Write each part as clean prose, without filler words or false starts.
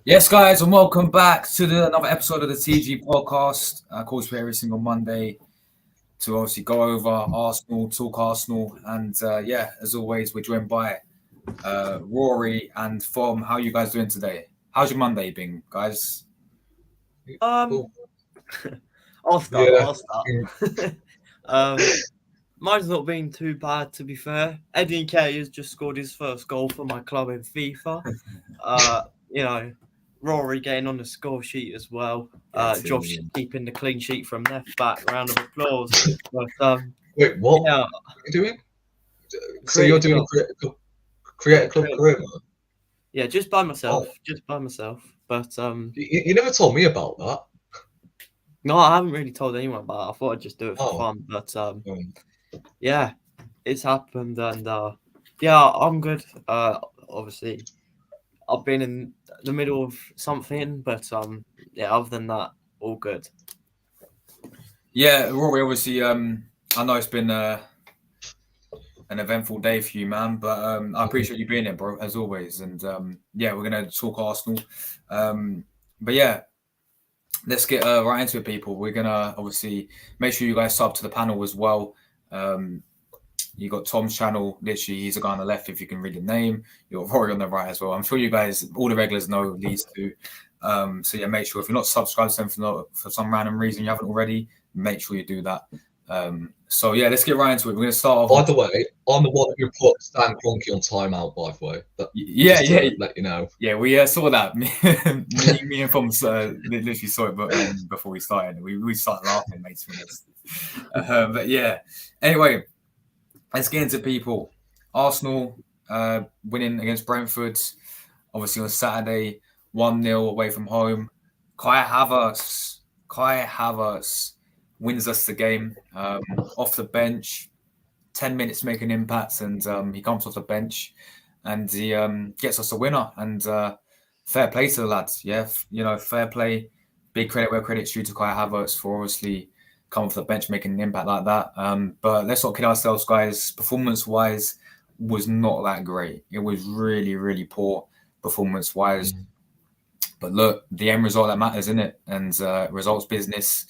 Yes, guys, and welcome back to another episode of the TG podcast. Of course, we're every single Monday to obviously go over Arsenal, talk Arsenal, and as always, we're joined by Rory and From. How are you guys doing today? How's your Monday been, guys? Um, I'll start. Yeah. I'll start. Mine's not been too bad, to be fair. Eddie Nketiah has just scored his first goal for my club in FIFA. Rory getting on the score sheet as well. Josh keeping the clean sheet from left back. Round of applause. But Wait, what? yeah, What are you doing? So you're doing create a club career mode? yeah, just by myself. Just by myself. But You never told me about that. no, I haven't really told anyone about it. I thought I'd just do it for Oh. fun. But yeah, it's happened, and I'm good. Obviously, I've been in the middle of something, but other than that, all good. Yeah, Rory, obviously, I know it's been an eventful day for you, man, but I appreciate you being here, bro, as always. And we're going to talk Arsenal. But yeah, let's get right into it, people. We're going to obviously make sure you guys sub to the panel as well. You got Tom's channel, literally, he's a guy on the left if you can read the name. You got Rory on the right as well. I'm sure you guys, all the regulars know these two. So yeah, make sure if you're not subscribed to them for some random reason you haven't already, make sure you do that. So yeah, let's get right into it. We're going to start off. By the way, I'm the one who put Stan Kroenke on timeout. By the way, let you know. Yeah, we saw that. me and Tom literally saw it, but before we started, we started laughing, mates. But yeah, anyway, let's get into people. Arsenal winning against Brentford, obviously on Saturday, 1-0 away from home. Kai Havertz wins us the game off the bench. 10 minutes to make an impact, and he comes off the bench and he gets us a winner. And fair play to the lads. Yeah, fair play. Big credit where credit's due to Kai Havertz for obviously coming off the bench, making an impact like that. But let's not kid ourselves, guys. Performance-wise, was not that great. It was really, really poor performance-wise. But look, the end result that matters, isn't it? And results business.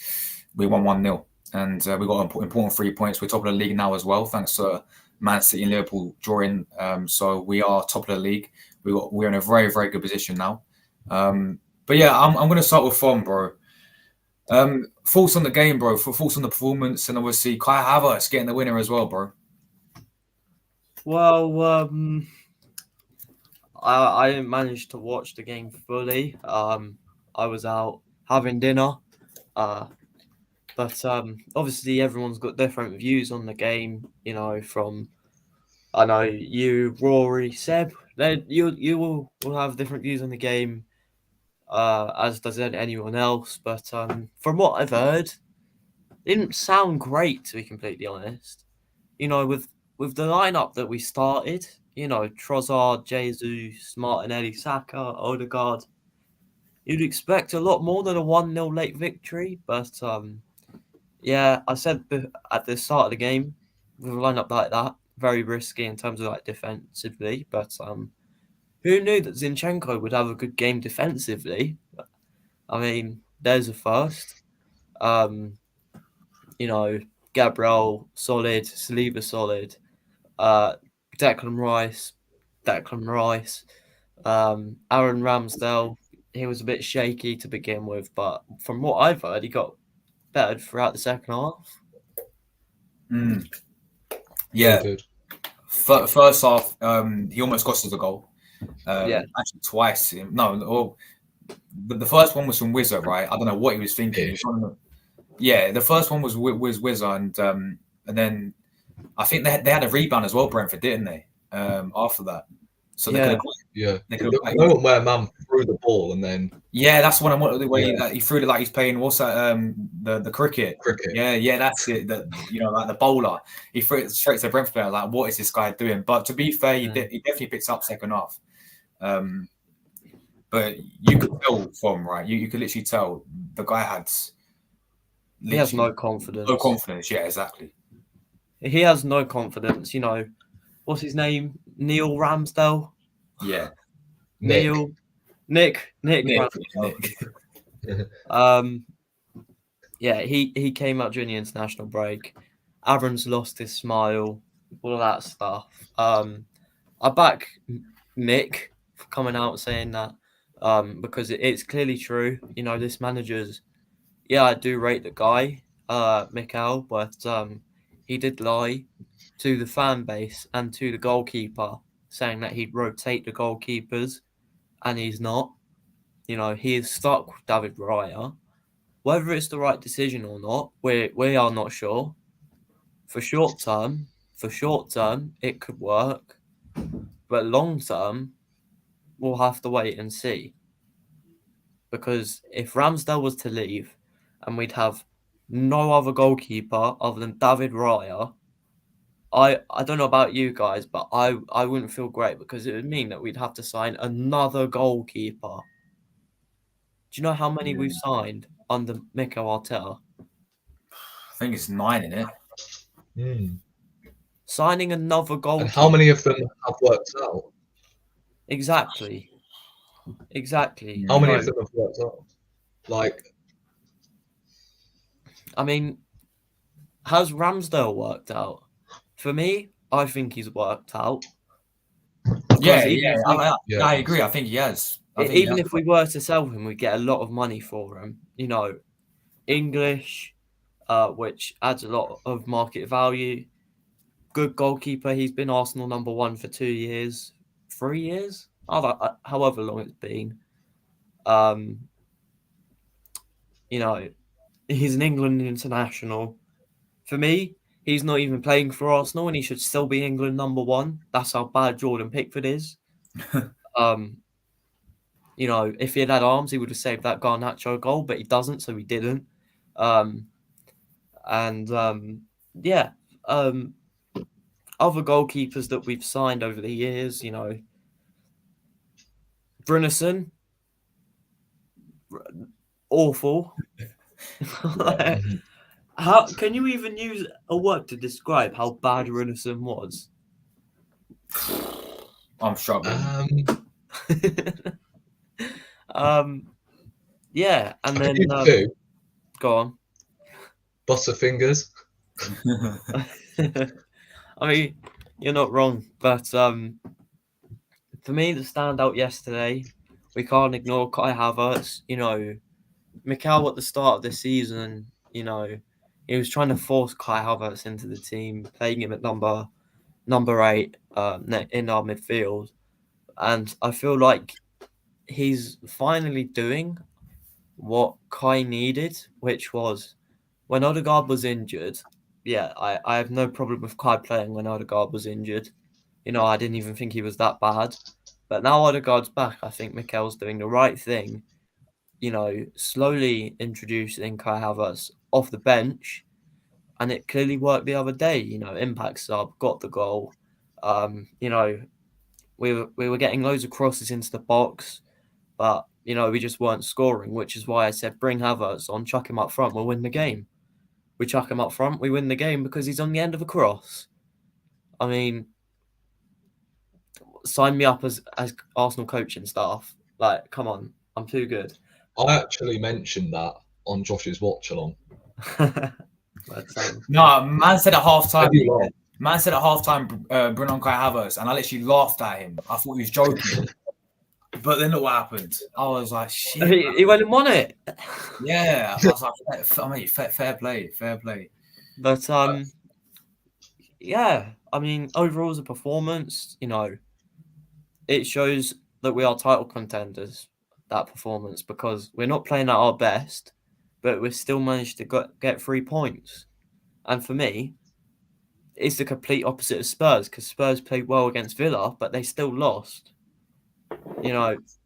We won 1-0. And we got important 3 points. We're top of the league now as well, thanks to Man City and Liverpool drawing. So we are top of the league. We're in a very, very good position now. But yeah, I'm going to start with Fon, bro. Thoughts on the game, bro. Thoughts on the performance, and obviously Kai Havertz getting the winner as well, bro. Well, I didn't manage to watch the game fully. I was out having dinner. But obviously everyone's got different views on the game, from I know you, Rory, Seb, you will have different views on the game, as does anyone else. But from what I've heard, it didn't sound great, to be completely honest. With the lineup that we started, Trossard, Jesus, Martinelli, Saka, Odegaard, you'd expect a lot more than a 1-0 late victory, but yeah, I said at the start of the game, with a lineup like that, very risky in terms of defensively. But who knew that Zinchenko would have a good game defensively? I mean, there's a first. Gabriel solid, Saliba solid, Declan Rice, Aaron Ramsdale. He was a bit shaky to begin with, but from what I've heard, he got better throughout the second half. Yeah. First half, he almost cost us a goal. Actually, twice. The first one was from Wizard, right? I don't know what he was thinking. Yeah, the first one was Wizard, and then I think they had a rebound as well, Brentford, didn't they? After that. So they could have moment where man threw the ball and then that's one of the way he threw it like he's playing. What's that? The cricket. Yeah, that's it. Like the bowler. He threw it straight to the Brentford player. Like, what is this guy doing? But to be fair, he definitely picks up second half. But you could tell from you could literally tell the guy had. He has no confidence. No confidence. Yeah, exactly. He has no confidence. What's his name? Neil Ramsdale. Yeah. Neil. Nick. Yeah, he came out during the international break. Aaron's lost his smile, all of that stuff. I back Nick for coming out saying that because it's clearly true. This manager's. Yeah, I do rate the guy, Mikel, but he did lie to the fan base and to the goalkeeper, saying that he'd rotate the goalkeepers, and he's not. He is stuck with David Raya. Whether it's the right decision or not, we are not sure. For short term, it could work, but long term, we'll have to wait and see. Because if Ramsdale was to leave, and we'd have no other goalkeeper other than David Raya, I don't know about you guys, but I wouldn't feel great because it would mean that we'd have to sign another goalkeeper. Do you know how many we've signed under Mikel Arteta? I think it's 9, isn't it? Signing another goalkeeper. And how many of them have worked out? Exactly. How many of them have worked out? I mean, has Ramsdale worked out? For me, I think he's worked out. Yeah, I agree. I think he has. Even if we were to sell him, we'd get a lot of money for him. English, which adds a lot of market value. Good goalkeeper. He's been Arsenal number 1 for 2 years, 3 years, however long it's been. He's an England international. For me, he's not even playing for Arsenal, and he should still be England number 1. That's how bad Jordan Pickford is. If he had arms, he would have saved that Garnacho goal, but he doesn't, so he didn't. Other goalkeepers that we've signed over the years, Brunison, awful. How can you even use a word to describe how bad Brunison was? I'm struggling. Yeah, and then go on. Butterfingers. I mean, you're not wrong, but for me, the standout yesterday, we can't ignore Kai Havertz. Mikel at the start of the season, he was trying to force Kai Havertz into the team, playing him at number 8 in our midfield, and I feel like he's finally doing what Kai needed, which was when Odegaard was injured. Yeah, I have no problem with Kai playing when Odegaard was injured. I didn't even think he was that bad. But now Odegaard's back, I think Mikel's doing the right thing. Slowly introducing Kai Havertz off the bench. And it clearly worked the other day. Impact sub, got the goal. We were getting loads of crosses into the box. But, we just weren't scoring, which is why I said bring Havertz on, chuck him up front, we'll win the game. We chuck him up front, we win the game because he's on the end of a cross. I mean, sign me up as Arsenal coaching staff. Like, come on, I'm too good. I actually mentioned that on Josh's watch along. No, man said at halftime. Bring on Kai Havertz, and I literally laughed at him. I thought he was joking. But then look what happened. I was like, shit. He went and won it. Yeah. I was like, fair play. But, yeah. I mean, overall as a performance, it shows that we are title contenders, that performance, because we're not playing at our best, but we still managed to get 3 points. And for me, it's the complete opposite of Spurs, because Spurs played well against Villa, but they still lost.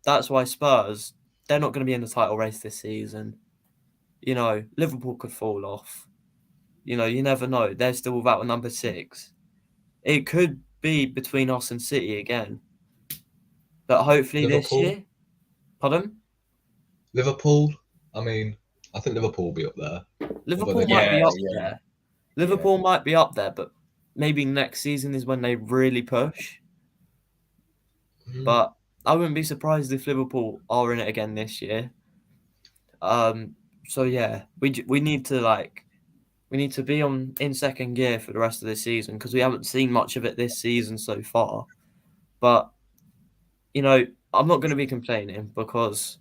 That's why Spurs, they're not going to be in the title race this season. Liverpool could fall off. You never know. They're still without a number 6. It could be between us and City again. But hopefully Liverpool. This year... Pardon? Liverpool? I mean, I think Liverpool will be up there. Liverpool might be up there. Liverpool might be up there, but maybe next season is when they really push. But I wouldn't be surprised if Liverpool are in it again this year. So yeah, we need to be in second gear for the rest of this season because we haven't seen much of it this season so far. But I'm not going to be complaining because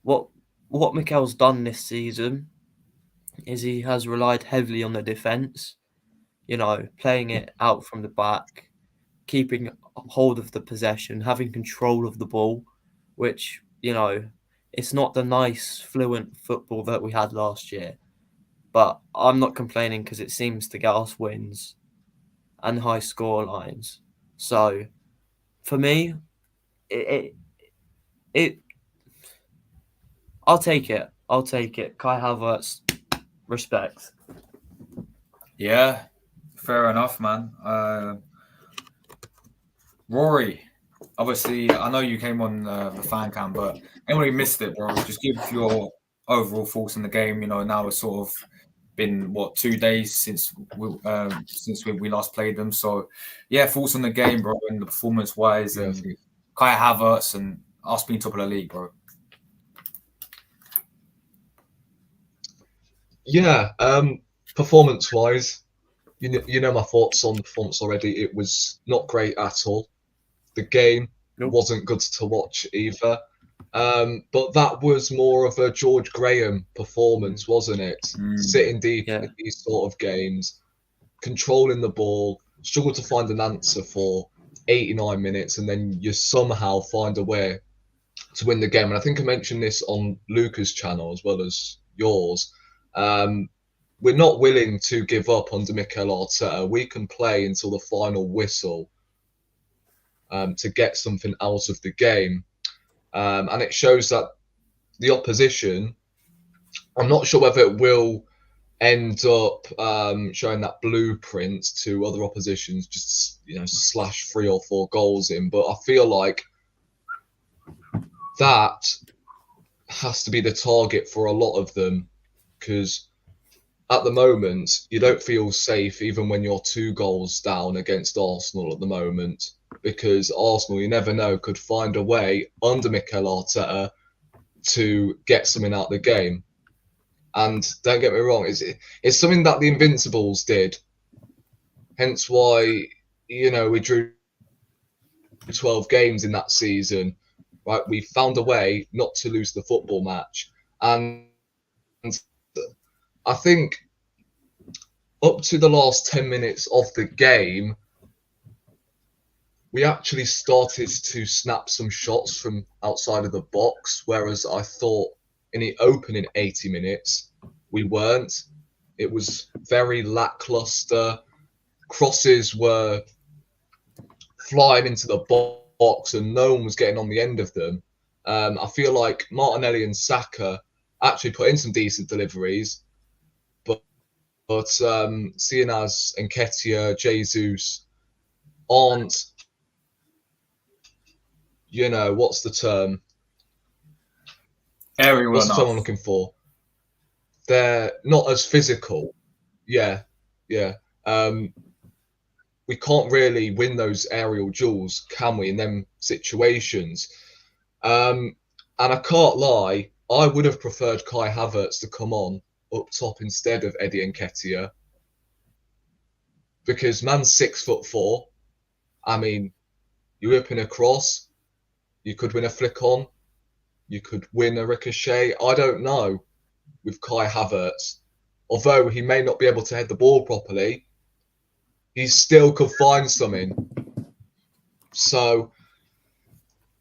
what Mikel's done this season is he has relied heavily on the defense. Playing it out from the back, keeping hold of the possession, having control of the ball, which it's not the nice, fluent football that we had last year. But I'm not complaining because it seems to get us wins and high score lines. So for me, it I'll take it. Kai Havertz, respect. Yeah, fair enough, man. Rory, obviously, I know you came on the fan cam, but anyone who missed it, bro, just give your overall thoughts on the game. Now it's sort of been 2 days since we last played them. So yeah, thoughts on the game, bro, and the performance wise, and Kai Havertz and us being top of the league, bro. Yeah, performance wise, you know my thoughts on the performance already. It was not great at all. The game wasn't good to watch either. But that was more of a George Graham performance, wasn't it? Sitting deep in these sort of games, controlling the ball, struggle to find an answer for 89 minutes, and then you somehow find a way to win the game. And I think I mentioned this on Luca's channel as well as yours. We're not willing to give up under Mikel Arteta. We can play until the final whistle to get something out of the game. And it shows that the opposition, I'm not sure whether it will end up showing that blueprint to other oppositions, just slash 3 or 4 goals in. But I feel like that has to be the target for a lot of them, because at the moment you don't feel safe even when you're 2 goals down against Arsenal at the moment, because Arsenal, you never know, could find a way under Mikel Arteta to get something out of the game. And don't get me wrong, it's something that the Invincibles did. Hence why, we drew 12 games in that season. Right, we found a way not to lose the football match. And I think up to the last 10 minutes of the game, we actually started to snap some shots from outside of the box, whereas I thought in the opening 80 minutes, we weren't. It was very lackluster. Crosses were flying into the box and no one was getting on the end of them. I feel like Martinelli and Saka actually put in some decent deliveries, but seeing as Nketiah, Jesus aren't, what's the term? Aerial What's enough. the term I'm looking for? They're not as physical. Yeah. We can't really win those aerial duels, can we, in them situations? And I can't lie, I would have preferred Kai Havertz to come on up top instead of Eddie Nketiah, because man's 6'4". I mean, you whip in a cross, you could win a flick on, you could win a ricochet. I don't know with Kai Havertz. Although he may not be able to head the ball properly, he still could find something. So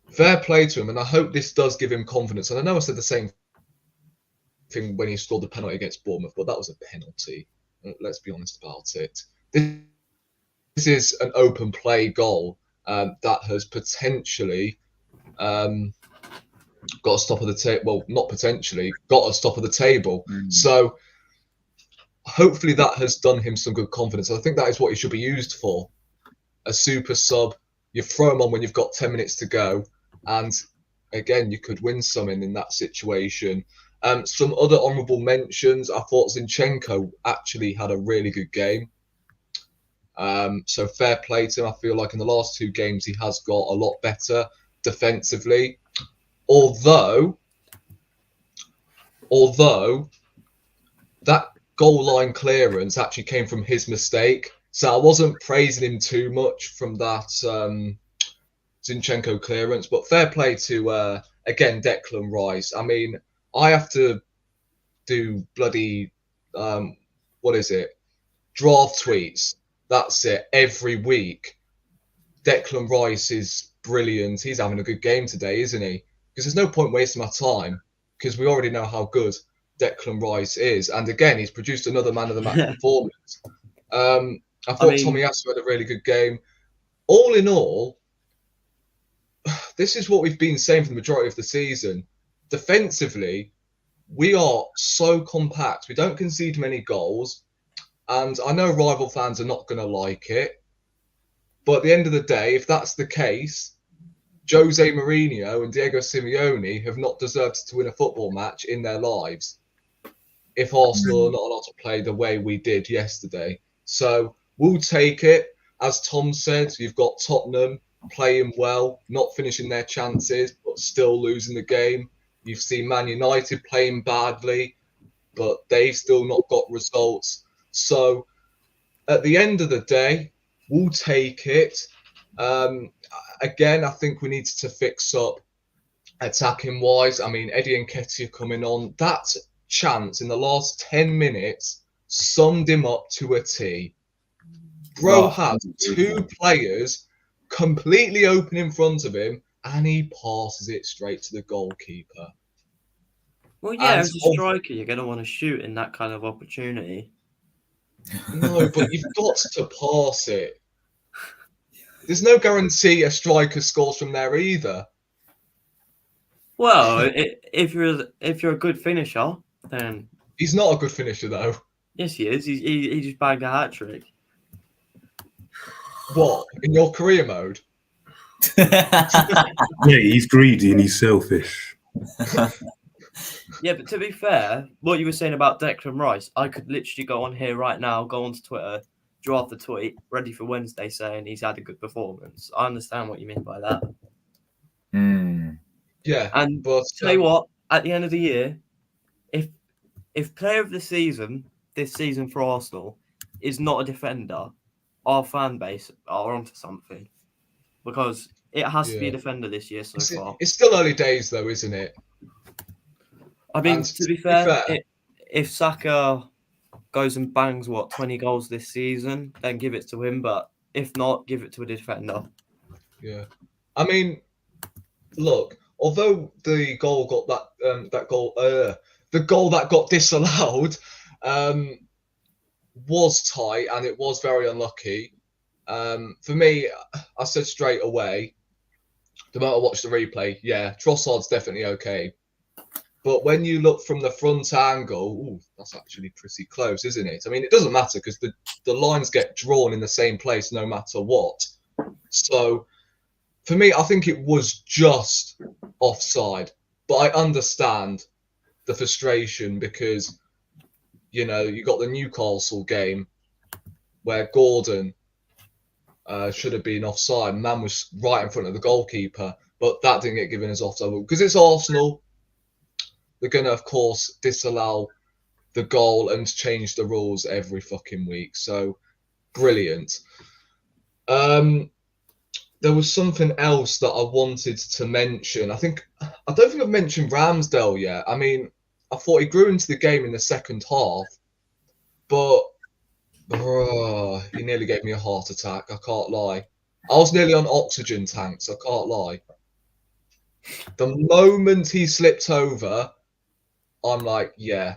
fair play to him, and I hope this does give him confidence. And I know I said the same thing when he scored the penalty against Bournemouth, but that was a penalty. Let's be honest about it. This is an open play goal that has potentially got us top of the table. Well, not potentially, got us top of the table. So hopefully that has done him some good confidence. I think that is what he should be used for. A super sub. You throw him on when you've got 10 minutes to go. And again, you could win something in that situation. Some other honourable mentions. I thought Zinchenko actually had a really good game. So fair play to him. I feel like in the last 2 games, he has got a lot better. defensively. Although that goal line clearance actually came from his mistake. So I wasn't praising him too much from that Zinchenko clearance. But fair play to, again, Declan Rice. I mean, I have to do bloody, draft tweets. That's it, every week. Declan Rice is brilliant. He's having a good game today, isn't he? Because there's no point wasting my time, because we already know how good Declan Rice is. And again, he's produced another man of the match performance. I thought Tommy Asu had a really good game. All in all, this is what we've been saying for the majority of the season. Defensively, we are so compact. We don't concede many goals. And I know rival fans are not going to like it. But at the end of the day, if that's the case, Jose Mourinho and Diego Simeone have not deserved to win a football match in their lives if Arsenal are not allowed to play the way we did yesterday. So we'll take it. As Tom said, you've got Tottenham playing well, not finishing their chances, but still losing the game. You've seen Man United playing badly, but they've still not got results. So at the end of the day, we'll take it. Again, I think we need to fix up attacking wise. I mean, Eddie Nketiah coming on, that chance in the last 10 minutes summed him up to a T. Bro had two players completely open in front of him, and he passes it straight to the goalkeeper. Well, yeah, as a striker, you're going to want to shoot in that kind of opportunity. No, but you've got to pass it. There's no guarantee a striker scores from there either. Well, if you're a good finisher, then he's not a good finisher though. Yes, he is. He just bagged a hat trick. What, in your career mode? Yeah, he's greedy and he's selfish. Yeah, but to be fair, what you were saying about Declan Rice, I could literally go on here right now, go onto Twitter, draft a tweet, ready for Wednesday, saying he's had a good performance. I understand what you mean by that. Yeah, and tell you what, at the end of the year, if player of the season this season for Arsenal is not a defender, our fan base are onto something, because it has to be a defender this year so far. It's still early days though, isn't it? I mean, to be fair, if Saka goes and bangs 20 goals this season, then give it to him. But if not, give it to a defender. Yeah, I mean, look, although the goal got the goal that got disallowed was tight and it was very unlucky. For me, I said straight away, the moment I watched the replay, yeah, Trossard's definitely okay. But when you look from the front angle, that's actually pretty close, isn't it? I mean, it doesn't matter because the lines get drawn in the same place no matter what. So, for me, I think it was just offside. But I understand the frustration because, you got the Newcastle game where Gordon should have been offside. Man was right in front of the goalkeeper, but that didn't get given as offside. Because it's Arsenal, they're going to, of course, disallow the goal and change the rules every fucking week. So, brilliant. There was something else that I wanted to mention. I don't think I've mentioned Ramsdale yet. I mean, I thought he grew into the game in the second half, but he nearly gave me a heart attack. I can't lie. I was nearly on oxygen tanks. I can't lie. The moment he slipped over, I'm like, yeah,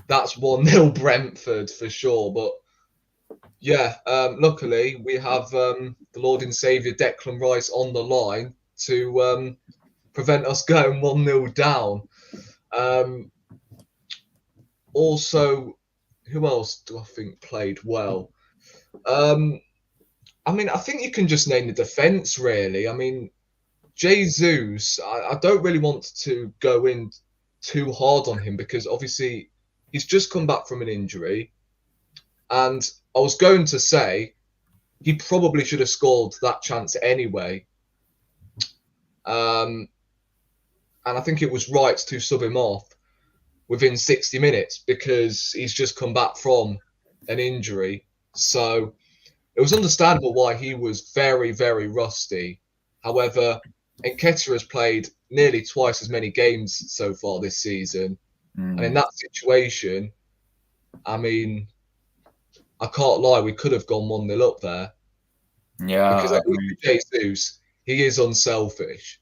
that's 1-0 Brentford for sure. But yeah, luckily we have the Lord and Saviour Declan Rice on the line to prevent us going 1-0 down. Also, who else do I think played well? I mean, I think you can just name the defence, really. I mean, Jesus, I don't really want to go in too hard on him because obviously he's just come back from an injury. And I was going to say he probably should have scored that chance anyway. And I think it was right to sub him off within 60 minutes because he's just come back from an injury. So it was understandable why he was very, very rusty. However, Nketiah has played nearly twice as many games so far this season. And in that situation, I mean, I can't lie, we could have gone 1-0 up there. Yeah, because I think Jesus, he is unselfish.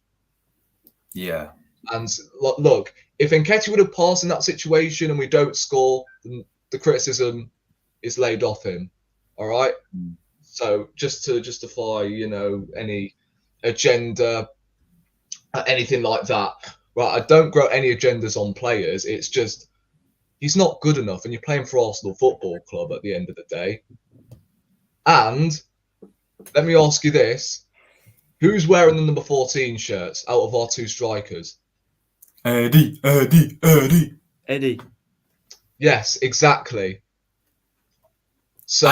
Yeah. And look, if Nketiah would have passed in that situation and we don't score, then the criticism is laid off him. All right. So just to justify, any agenda, anything like that, right? I don't grow any agendas on players. It's just he's not good enough, and you're playing for Arsenal Football Club at the end of the day. And let me ask you this: who's wearing the number 14 shirts out of our two strikers? Eddie. Eddie. Yes, exactly. So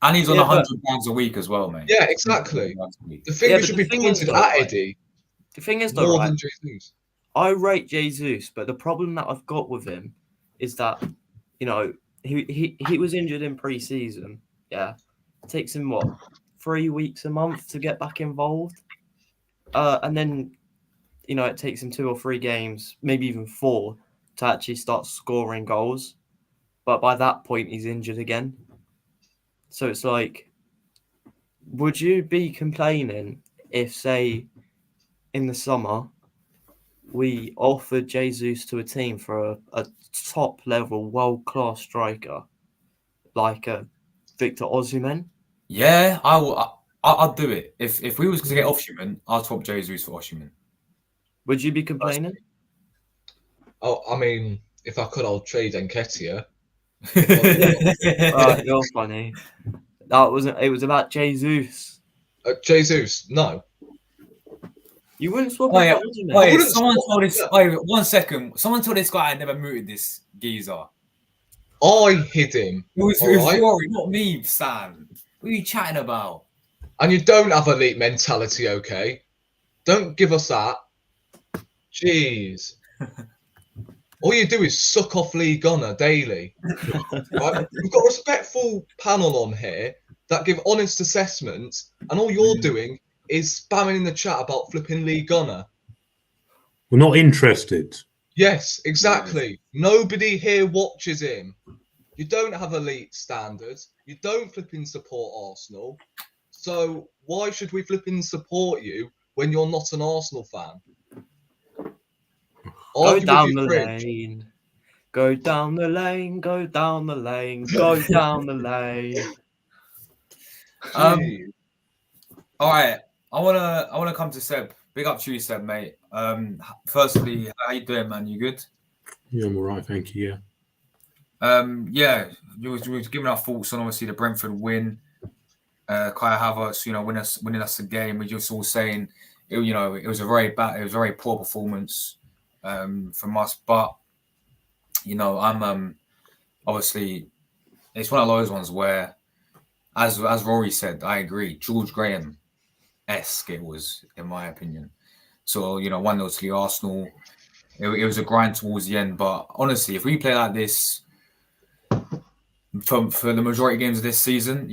and he's on £100 a week as well, mate. Yeah, exactly. The finger should be pointed at Eddie. The thing is, though, more right, than Jesus. I rate Jesus, but the problem that I've got with him is that, he was injured in pre-season. Yeah, it takes him 3 weeks a month to get back involved, and then it takes him 2 or 3 games, maybe even 4, to actually start scoring goals. But by that point, he's injured again. So it's like, would you be complaining if, say, in the summer, we offered Jesus to a team for a top-level, world-class striker like Victor Osimhen? Yeah, I will. I'd do it. If we was to get Osimhen, I'd swap Jesus for Osimhen. Would you be complaining? Oh, I mean, if I could, I'll trade Nketiah. You're funny. That wasn't. It was about Jesus. Jesus, no. You wouldn't swap Wait, him for Osimhen. someone told this. Wait, 1 second. Someone told this guy I never mooted this geezer. I hid him. It was Rory, not me, Stan. What are you chatting about? And you don't have elite mentality, okay? Don't give us that. Jeez. All you do is suck off Lee Gunner daily. Right? We've got a respectful panel on here that give honest assessments, and all you're doing is spamming in the chat about flipping Lee Gunner. We're not interested. Yes, exactly. Nobody here watches him. You don't have elite standards. You don't flipping support Arsenal. So why should we flipping support you when you're not an Arsenal fan? Go down the lane. Go down the lane. Go down the lane. Go down the lane. All right. I wanna come to Seb. Big up to you, Seb, mate. Firstly, how you doing, man? You good? Yeah, I'm all right, thank you. Yeah. You was giving our thoughts on obviously the Brentford win. Kai Havertz, winning us the game. We're just all saying, it was a very poor performance from us. But I'm obviously it's one of those ones where, as Rory said, I agree. George Graham-esque it was, in my opinion. So 1-0 to the Arsenal. It was a grind towards the end, but honestly, if we play like this for the majority of games of this season,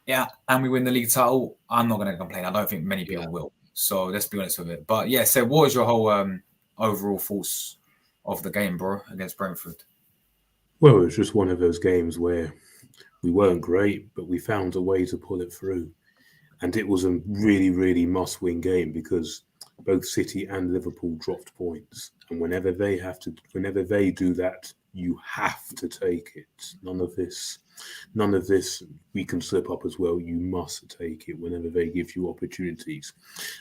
and we win the league title, I'm not going to complain. I don't think many people will. So let's be honest with it. But yeah, so what was your whole overall thoughts of the game, bro, against Brentford? Well, it was just one of those games where we weren't great, but we found a way to pull it through. And it was a really, really must-win game because both City and Liverpool dropped points. And whenever they do that, you have to take it. None of this, we can slip up as well. You must take it whenever they give you opportunities.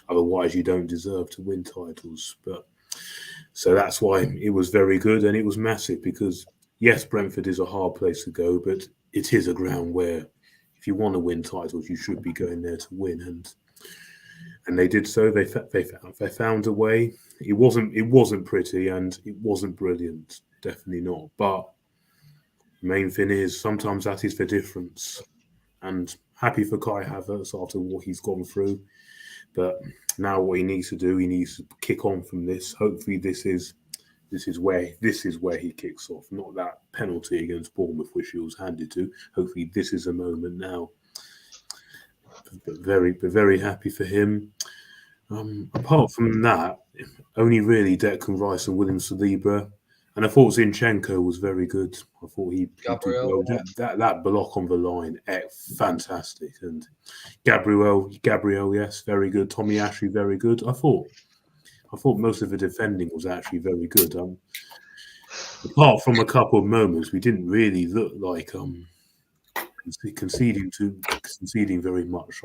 Otherwise, you don't deserve to win titles. So that's why it was very good and it was massive because, yes, Brentford is a hard place to go, but it is a ground where if you want to win titles, you should be going there to win. And they did so. They found a way. It wasn't pretty and it wasn't brilliant. Definitely not. But the main thing is sometimes that is the difference. And happy for Kai Havertz after what he's gone through. But now what he needs to do, he needs to kick on from this. Hopefully this is where he kicks off, not that penalty against Bournemouth which he was handed to. Hopefully this is a moment now. But very happy for him. Apart from that, only really Declan Rice and William Saliba. And I thought Zinchenko was very good. I thought he Gabriel, did well. That block on the line, fantastic. And Gabriel, yes, very good. Tommy Ashley, very good. I thought most of the defending was actually very good. Apart from a couple of moments, we didn't really look like conceding very much.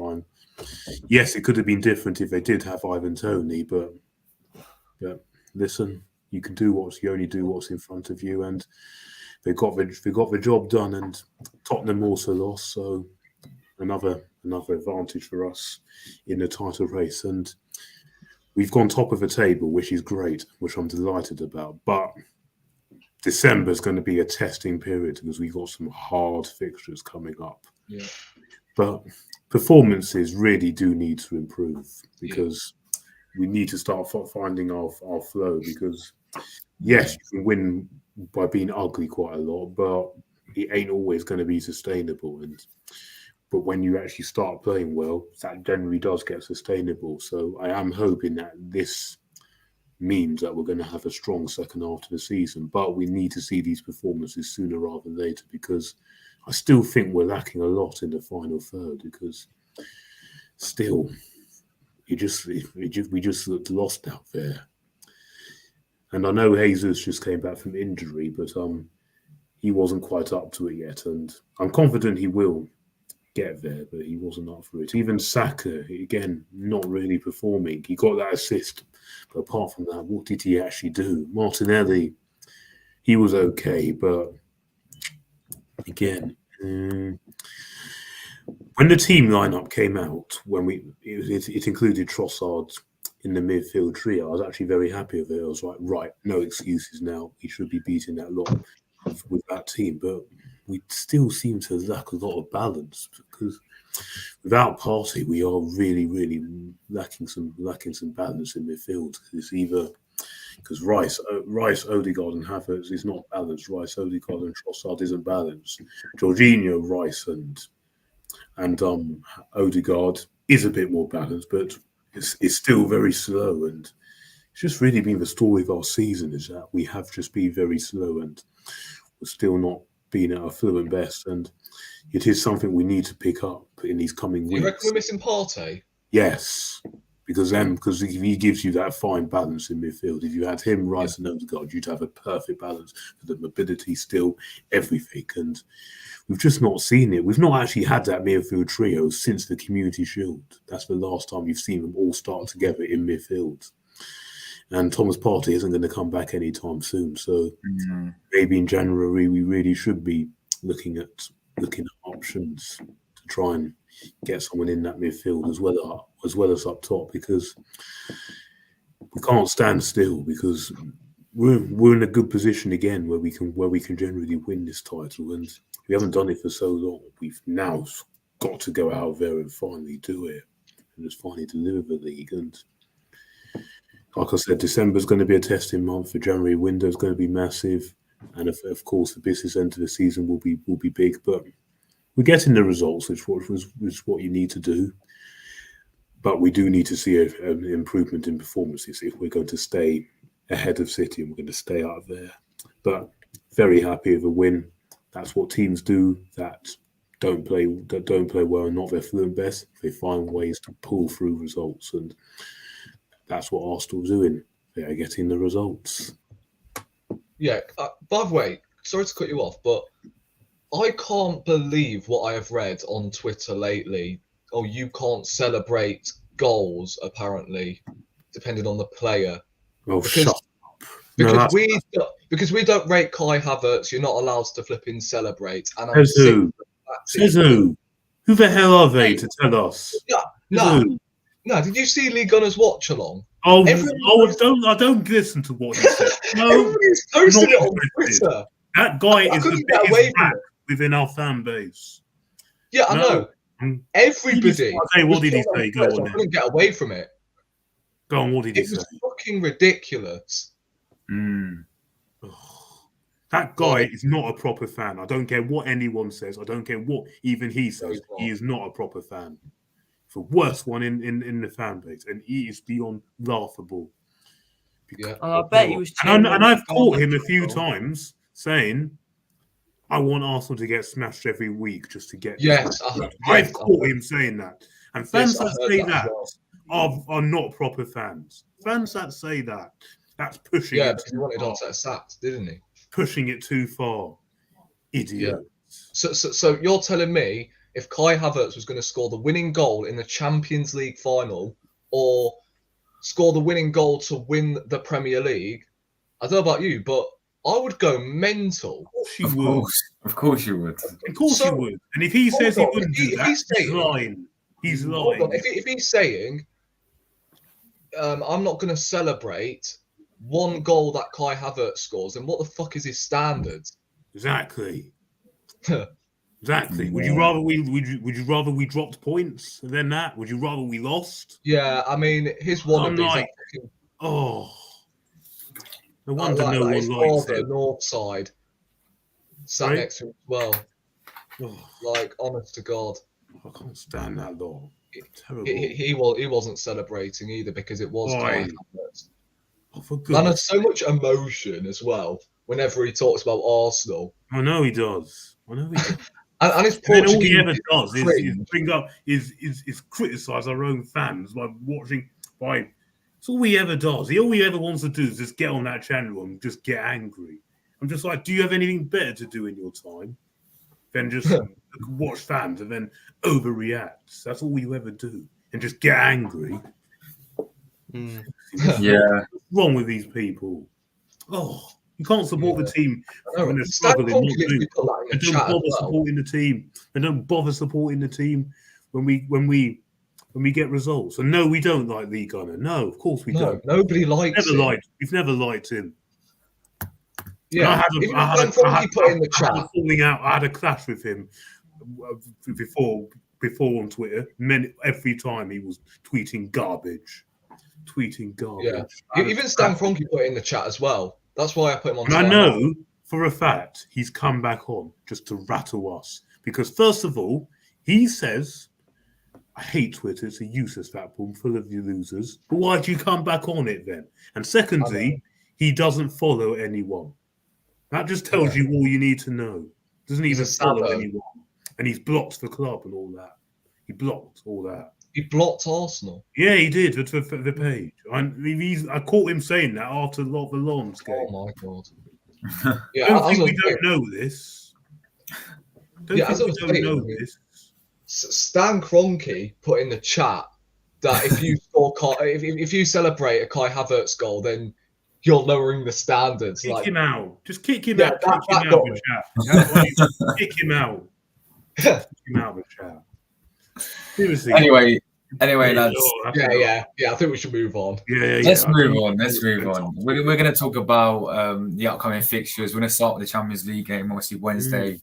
Yes, it could have been different if they did have Ivan Toney, but listen, you only do what's in front of you, and they got the job done. And Tottenham also lost, so another advantage for us in the title race. And we've gone top of the table, which is great, which I'm delighted about. But December is going to be a testing period because we've got some hard fixtures coming up. Yeah. But performances really do need to improve because we need to start finding our flow. Because yes, you can win by being ugly quite a lot, but it ain't always going to be sustainable. But when you actually start playing well, that generally does get sustainable. So I am hoping that this means that we're going to have a strong second half of the season. But we need to see these performances sooner rather than later, because I still think we're lacking a lot in the final third, because still we just looked lost out there. And I know Jesus just came back from injury, but he wasn't quite up to it yet. And I'm confident he will get there, but he wasn't up for it. Even Saka, again, not really performing. He got that assist, but apart from that, what did he actually do? Martinelli, he was okay, but again, when the team lineup came out, when it included Trossard in the midfield trio, I was actually very happy with it. I was like, right, no excuses now. We should be beating that lot with that team, but we still seem to lack a lot of balance, because without Partey, we are really lacking some balance in midfield. It's either because Rice, Odegaard, and Havertz is not balanced. Rice, Odegaard, and Trossard isn't balanced. Jorginho, Rice, and Odegaard is a bit more balanced, but it's still very slow. And it's just really been the story of our season, is that we have just been very slow, and we're still not being at our fluent best. And it is something we need to pick up in these coming weeks. You reckon we're missing Partey? Yes, because he gives you that fine balance in midfield. If you had him, Rice, and Odegaard, you'd have a perfect balance for the mobility, still everything. And we've just not seen it. We've not actually had that midfield trio since the Community Shield. That's the last time you've seen them all start together in midfield. And Thomas Partey isn't going to come back anytime soon. So maybe in January we really should be looking at options to try and get someone in that midfield as well as up top, because we can't stand still, because we're in a good position again where we can generally win this title, and we haven't done it for so long. We've now got to go out there and finally do it, and just finally deliver the league. And like I said, December is going to be a testing month. The January window is going to be massive, and of course the business end of the season will be big. But we're getting the results, which is what you need to do. But we do need to see an improvement in performances if we're going to stay ahead of City and we're going to stay out there. But very happy with a win. That's what teams do that don't play well and not their fluent best. They find ways to pull through results, and that's what Arsenal's doing. They are getting the results. Yeah. By the way, sorry to cut you off, but I can't believe what I have read on Twitter lately. Oh, you can't celebrate goals, apparently, depending on the player. Oh, shut up. Because we don't rate Kai Havertz, you're not allowed to flipping celebrate. And Says who? Says who? Who the hell are they to tell us? No, did you see Lee Gunner's watch along? I don't listen to what he said. No, everybody's posting it on Twitter. That guy is the biggest rat within our fan base. Yeah, I know. Everybody. Okay, what did he say? Go on I couldn't get away from it. Go on, what did he say? It was fucking ridiculous. That guy is not a proper fan. I don't care what anyone says. I don't care what even he says. He is not a proper fan. The worst one in the fan base, and he is beyond laughable. Yeah, I bet he was. And I've caught him a few times saying, "I want Arsenal to get smashed every week just to get." Yes, I've caught him saying that, and fans Yes, I that heard say that as that are not proper fans. Fans that say that, that's pushing. Yeah, it because he wanted Arteta sacked, didn't he? Pushing it too far, idiot. So you're telling me if Kai Havertz was going to score the winning goal in the Champions League final or score the winning goal to win the Premier League, I don't know about you, but I would go mental. Of course you would. Of course you would. And if he says he wouldn't do that, he's lying. He's lying. If he's saying, I'm not going to celebrate one goal that Kai Havertz scores, then what the fuck is his standard? Exactly. Exactly. Would you rather we dropped points than that? Would you rather we lost? Yeah, I mean, his one of these. Like, no wonder no one likes the him. North side sat next to him as well. Like, honest to God, I can't stand that law. Terrible. He wasn't celebrating either because it was Kai Havertz. Man has so much emotion as well whenever he talks about Arsenal. I know he does. And his Portuguese all he ever does is bring up is criticise our own fans by watching. It's all he ever does. All he ever wants to do is just get on that channel and just get angry. I'm just like, do you have anything better to do in your time than just watch fans and then overreact? That's all you ever do, and just get angry. Yeah. What's wrong with these people? You can't support the team when they're struggling. They don't bother supporting the team. They don't bother supporting the team when we get results. And no, we don't like Lee Gunner. No, of course we don't. Nobody likes him. We've never liked him. Yeah, I had a clash with him before on Twitter. Every time he was tweeting garbage. Yeah, even Stan Kroenke put it in the chat as well. That's why I put him on. And I know for a fact he's come back on just to rattle us because first of all, he says, "I hate Twitter. It's a useless platform full of you losers." But why do you come back on it then? And secondly, he doesn't follow anyone. That just tells you all you need to know. Doesn't even follow anyone, and he's blocked the club and all that. He blocked all that. He blocked Arsenal. Yeah, he did for the page. I caught him saying that after the Lons game. Oh my God! I don't think we don't know this. Stan Kroenke put in the chat that if you if you celebrate a Kai Havertz goal, then you're lowering the standards. Kick him out. Just kick him out. Kick him out of the chat. Kick him out. Kick him out of the chat. Seriously. Anyway, lads. Yeah. I think we should move on. Let's move on. We're going to talk about the upcoming fixtures. We're going to start with the Champions League game, obviously Wednesday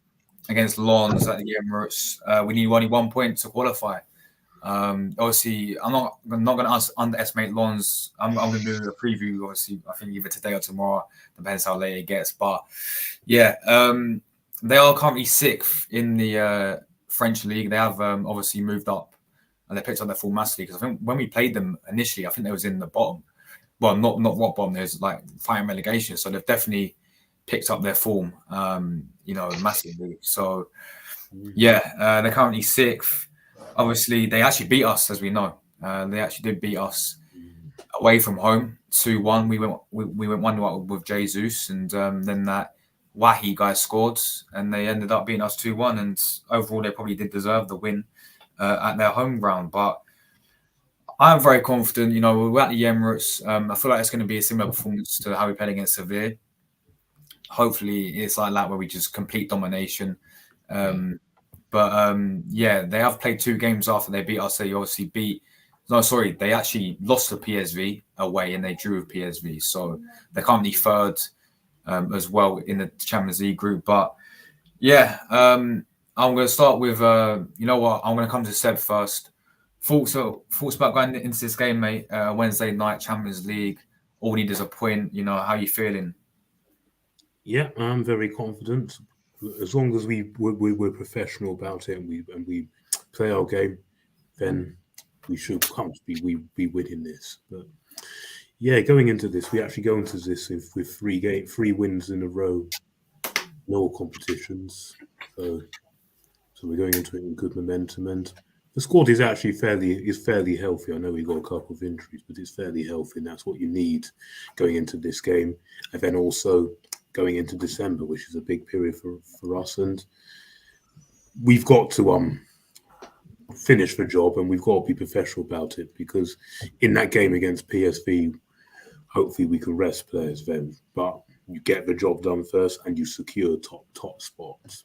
against Lens at the Emirates. We need only 1 point to qualify. Obviously, I'm not going to underestimate Lens. I'm going to do a preview. Obviously, I think either today or tomorrow, depends how late it gets. But yeah, they are currently 6th in the French league. They have obviously moved up. And they picked up their form massively because I think when we played them initially, I think they was in the bottom. Well, not rock bottom. There's like fighting relegation, so they've definitely picked up their form, massively. So yeah, they're currently 6th. Obviously, they actually beat us, as we know. They actually did beat us away from home 2-1. We went 1-0 with Jesus, and then that Wahi guy scored, and they ended up beating us 2-1. And overall, they probably did deserve the win. At their home ground, but I'm very confident. We're at the Emirates. I feel like it's going to be a similar performance to how we played against Sevilla. Hopefully, it's like that where we just complete domination. They have played 2 games after they beat us. They actually lost to PSV away and they drew with PSV. So they're currently 3rd as well in the Champions League group. But yeah. I'm going to start with, you know what? I'm going to come to Seb first. Thoughts about going into this game, mate? Wednesday night, Champions League. All we need is a point. You know, how you feeling? Yeah, I'm very confident. As long as we're professional about it and we play our game, then we should comfortably be winning this. But yeah, going into this, we actually go into this with 3 wins in a row, no competitions. So we're going into it in good momentum, and the squad is actually fairly healthy. I know we got a couple of injuries, but it's fairly healthy, and that's what you need going into this game, and then also going into December, which is a big period for us, and we've got to finish the job, and we've got to be professional about it, because in that game against PSV, hopefully we can rest players then, but you get the job done first, and you secure top spots.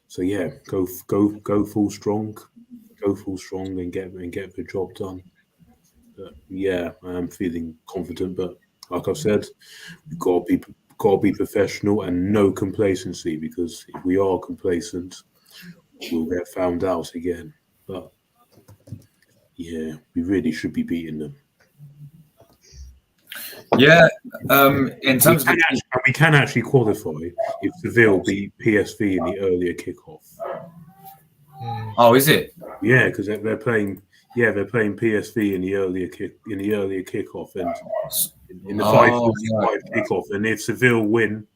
So yeah, go full strong, and get the job done. But yeah, I am feeling confident, but like I've said, we've got to be professional and no complacency, because if we are complacent, we'll get found out again. But yeah, we really should be beating them. Yeah, in terms of we can actually qualify if Seville beat PSV in the earlier kickoff. Oh, is it? Yeah, because they're playing. Yeah, they're playing PSV in the earlier kickoff, and in the 5:45 kickoff. And if Seville win,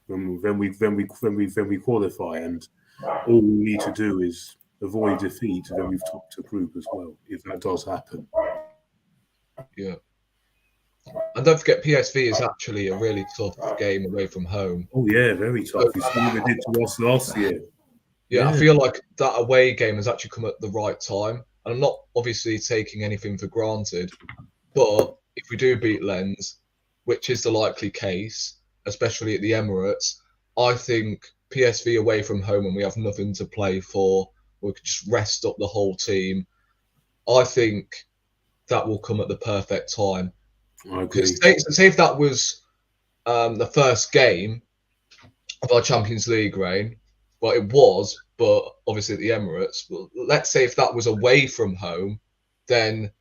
then we qualify. And all we need to do is avoid defeat, and then we've topped the group as well. If that does happen. Yeah. And don't forget, PSV is actually a really tough game away from home. Oh yeah, very tough. We saw what they did to us last year. Yeah, I feel like that away game has actually come at the right time. And I'm not obviously taking anything for granted, but if we do beat Lens, which is the likely case, especially at the Emirates, I think PSV away from home and we have nothing to play for, we could just rest up the whole team. I think that will come at the perfect time. I agree. Say if that was the first game of our Champions League reign, well, it was, but obviously at the Emirates. Well, let's say if that was away from home, then,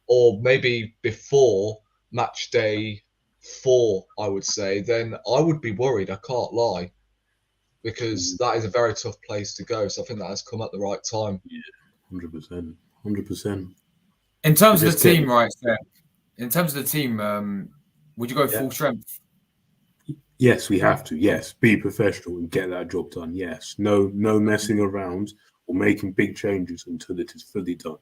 or maybe before match day 4, I would say, then I would be worried. I can't lie, because that is a very tough place to go. So I think that has come at the right time. Yeah, 100%. In terms of the team, right, Seb? In terms of the team, would you go full strength? Yes, we have to. Yes, be professional and get that job done. Yes, no messing around or making big changes until it is fully done.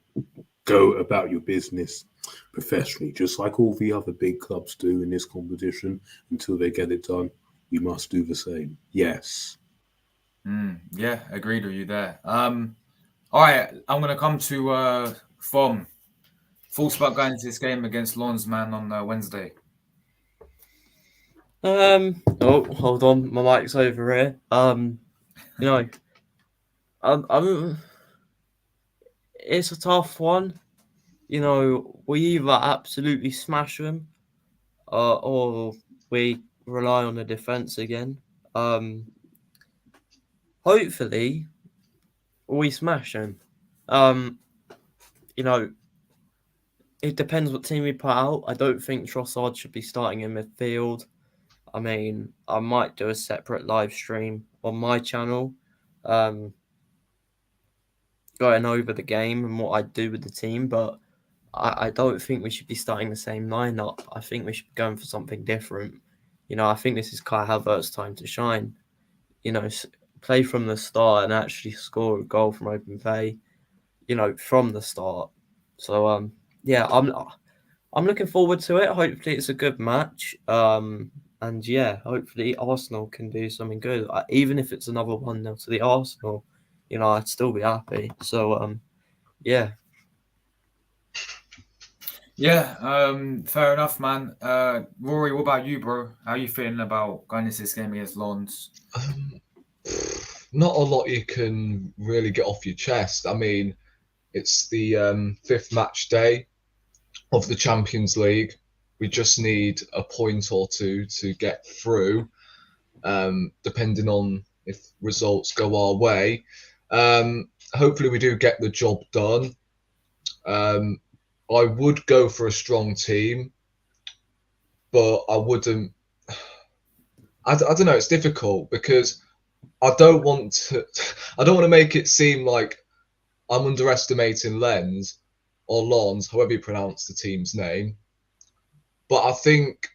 Go about your business professionally, just like all the other big clubs do in this competition. Until they get it done, we must do the same. Yes. Yeah, agreed with you there. All right, I'm going to come to From. Thoughts about going into this game against Lens, man, on Wednesday? Oh, hold on, my mic's over here. You know, it's a tough one. You know, we either absolutely smash them, or we rely on the defense again. Hopefully, we smash them. You know, it depends what team we put out. I don't think Trossard should be starting in midfield. I mean, I might do a separate live stream on my channel, going over the game and what I do with the team, but I don't think we should be starting the same lineup. I think we should be going for something different. You know, I think this is Kai Havertz's time to shine. You know, play from the start and actually score a goal from open play, you know, from the start. So, yeah, I'm looking forward to it. Hopefully it's a good match. And yeah, hopefully Arsenal can do something good. Even if it's another 1-0 to the Arsenal, you know, I'd still be happy. So, yeah. Yeah, fair enough, man. Rory, what about you, bro? How are you feeling about going into this game against Lens? Not a lot you can really get off your chest. I mean, it's the 5th match day of the Champions League. We just need a point or two to get through, depending on if results go our way. Hopefully we do get the job done. I would go for a strong team, but I wouldn't. I don't know. It's difficult because I don't want to make it seem like I'm underestimating Lens or Lons, however you pronounce the team's name. But I think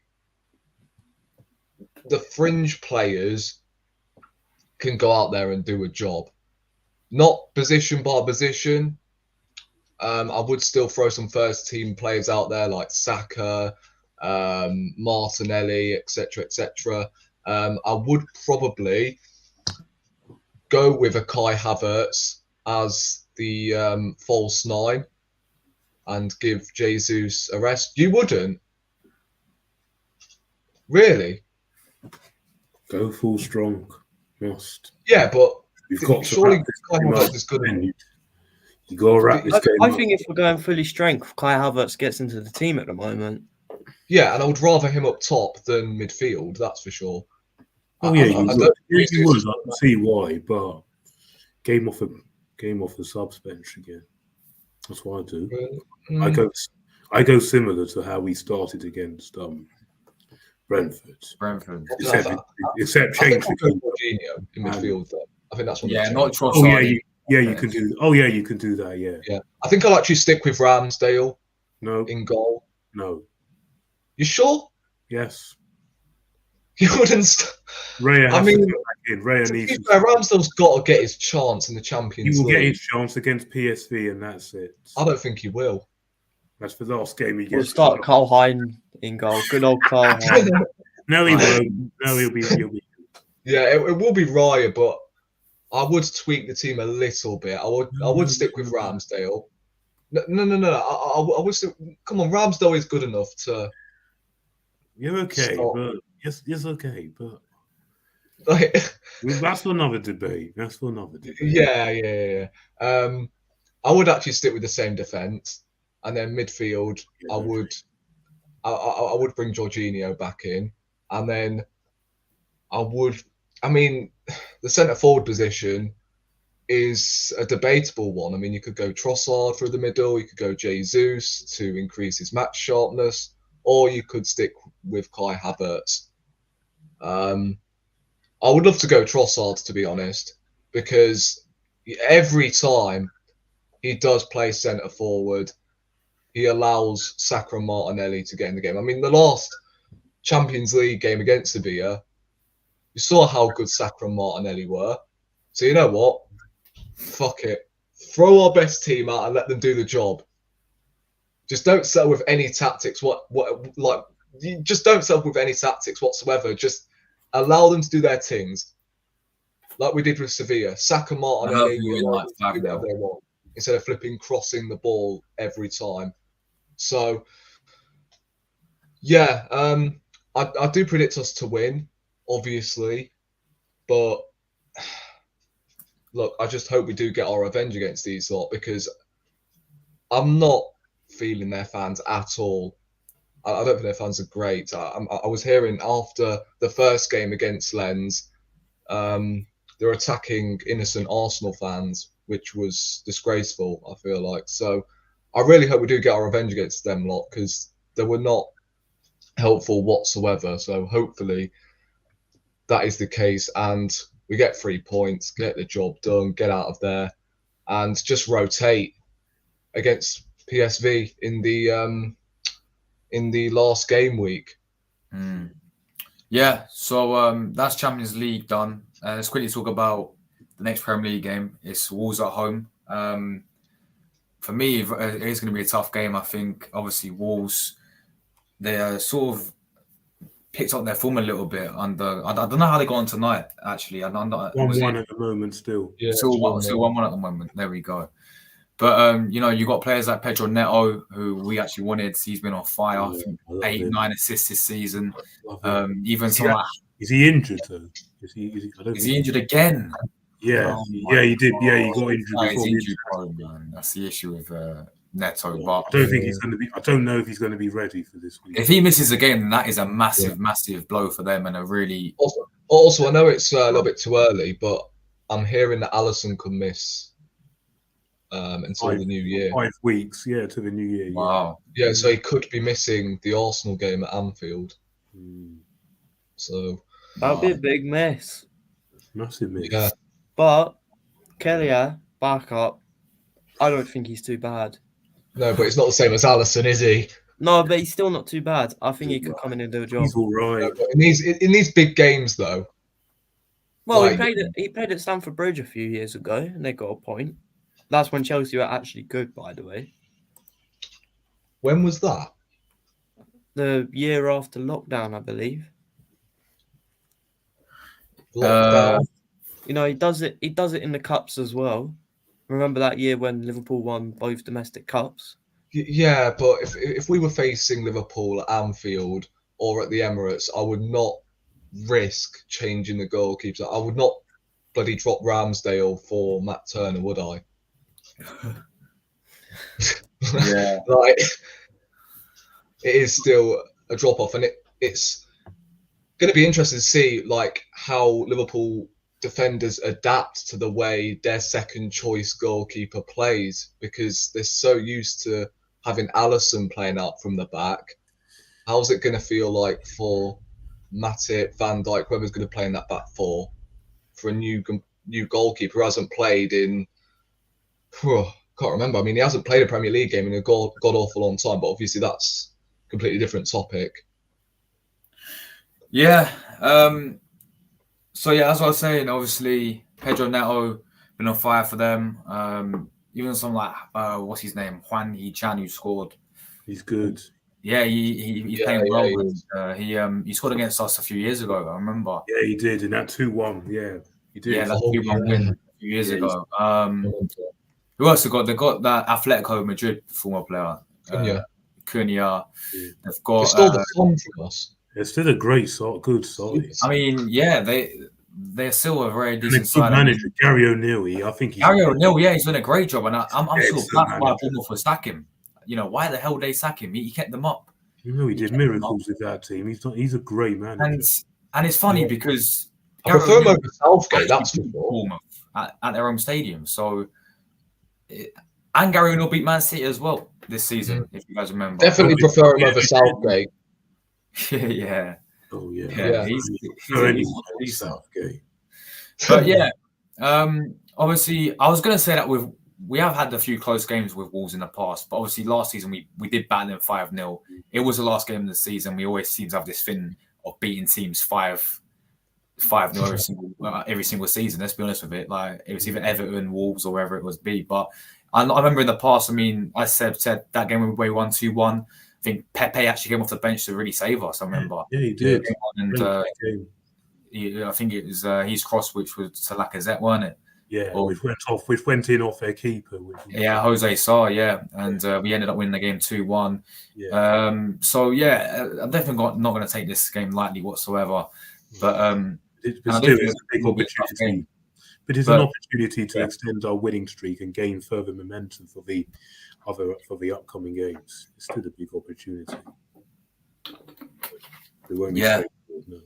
the fringe players can go out there and do a job. Not position by position. I would still throw some first team players out there like Saka, Martinelli, etc., etc. I would probably go with a Kai Havertz as the false 9 and give Jesus a rest. You wouldn't? Really? Go full strong. Must. Yeah, but You've got surely Kai Havertz is good enough. You got to wrap this game I up. think if we're going fully strength, Kai Havertz gets into the team at the moment. Yeah, and I would rather him up top than midfield, that's for sure. Oh yeah, you would. You would. I can see why, but game off the subs bench again. That's what I do. I go similar to how we started against Brentford. Except change Jorginho in midfield. Though. I think that's what. Yeah, not Trossard. Oh yeah, you can do. Oh yeah, you can do that. Yeah. Yeah, I think I'll actually stick with Ramsdale. No. In goal. No. You sure? Yes. You wouldn't. Raya needs. Ramsdale's got to get his chance in the Champions League. He will get his chance against PSV, and that's it. I don't think he will. That's the last game he gets. We'll start Carl Hein in goal. Good old Carl Hein. No, he won't. No, he'll be. Yeah, it will be Raya, but I would tweak the team a little bit. I would stick with Ramsdale. No. I would still. Come on, Ramsdale is good enough to. You're okay, but yes, okay, but like, that's for another debate. Yeah. I would actually stick with the same defense, and then midfield. I would bring Jorginho back in, and then I mean, the centre forward position is a debatable one. I mean, you could go Trossard through the middle, you could go Jesus to increase his match sharpness, or you could stick with Kai Havertz. I would love to go Trossard, to be honest, because every time he does play centre forward, he allows Saka and Martinelli to get in the game. I mean, the last Champions League game against Sevilla, you saw how good Saka and Martinelli were. So you know what? Fuck it. Throw our best team out and let them do the job. Just don't settle with any tactics. Just don't settle with any tactics whatsoever. Just allow them to do their things, like we did with Sevilla. Saka, Martinelli, instead of crossing the ball every time. So, yeah, I do predict us to win, obviously, but look, I just hope we do get our revenge against these lot, because I'm not feeling their fans at all. I don't think their fans are great. I was hearing after the first game against Lens, they're attacking innocent Arsenal fans, which was disgraceful, I feel like. So I really hope we do get our revenge against them lot, because they were not helpful whatsoever. So hopefully that is the case, and we get 3 points, get the job done, get out of there, and just rotate against PSV in the last game week. Yeah, so that's Champions League done. Let's quickly talk about the next Premier League game. It's Wolves at home. For me, it is going to be a tough game. I think, obviously, Wolves, they sort of picked up their form a little bit under. I don't know how they got on tonight, actually. 1-1 at the moment still. Yeah, still 1-1 at the moment. There we go. But, you got players like Pedro Neto, who we actually wanted. He's been on fire. I think 8-9 assists this season. Even someone like... Is he injured, though? Is he injured again? Yeah. He did. Yeah, he got injured before. He's injury prone, man. That's the issue with Neto. I But don't think he's going to be. I don't know if he's going to be ready for this week. if he misses a game, then that is a massive blow for them, and a really. Also, I know it's a little bit too early, but I'm hearing that Alisson could miss until the new year. 5 weeks, to the new year. Wow. Yeah, so he could be missing the Arsenal game at Anfield. So That'd be a big miss. Massive miss. Yeah. But Kelleher, back up. I don't think he's too bad. No, but it's not the same as Alisson, is he? No, but he's still not too bad. I think he could come in and do a job. He's all right. But in these big games, though. Well, like- he played at Stamford Bridge a few years ago, and they got a point. That's when Chelsea were actually good, by the way. When was that? The year after lockdown, I believe. Lockdown. You know, he does it in the cups as well. Remember that year when Liverpool won both domestic cups? Yeah, but if we were facing Liverpool at Anfield or at the Emirates, I would not risk changing the goalkeeper. I would not bloody drop Ramsdale for Matt Turner, would I? Yeah. Like, it is still a drop off, and it's going to be interesting to see like how Liverpool defenders adapt to the way their second choice goalkeeper plays, because they're so used to having Alisson playing out from the back. How's it going to feel like for Matip, Van Dijk, whoever's going to play in that back four, for a new goalkeeper who hasn't played in, can't remember. I mean, he hasn't played a Premier League game in a god awful long time, but obviously that's a completely different topic. Yeah. So yeah, as I was saying, obviously Pedro Neto been on fire for them. Even some like what's his name, Juan Chan, who scored. He's good. Yeah, he's playing well. He scored against us a few years ago. I remember. Yeah, he did in that 2-1. Yeah, he did. Yeah, that 2-1 win a few years ago. Who else have got? They got that Atletico Madrid former player, Cunha. They've got. They stole the song from us. It's still a great side, good side. I mean, yeah, they're still a very decent side. Manager Gary O'Neill, I think Gary O'Neill, he's done a great job, and I'm sure that's why Bournemouth would sack him. You know, why the hell did they sack him? He kept them up. You know, he did miracles with that team. He's a great manager. And it's funny because I prefer him over Southgate. That's for sure. Bournemouth at their own stadium. So, and Gary O'Neill beat Man City as well this season, if you guys remember. Definitely prefer him over Southgate. Yeah. Oh yeah. He's Southgate. But yeah, obviously, I was going to say that we have had a few close games with Wolves in the past, but obviously last season we did batter them 5-0. It was the last game of the season. We always seem to have this thing of beating teams 5-0 every single season. Let's be honest with it. Like it was either Everton, Wolves, or wherever it was be. But I remember in the past. I mean, I said that game we won 2-1. I think Pepe actually came off the bench to really save us. I remember. Yeah, he did. And I think it was his cross, which was to Lacazette, weren't it? Yeah, which went in off their keeper. Jose Sarr, and we ended up winning the game 2-1. Yeah. So yeah, I'm definitely not going to take this game lightly whatsoever. But it's a big opportunity. But it's an opportunity to extend our winning streak and gain further momentum for the upcoming games. It's still a big opportunity. It won't be straightforward, no.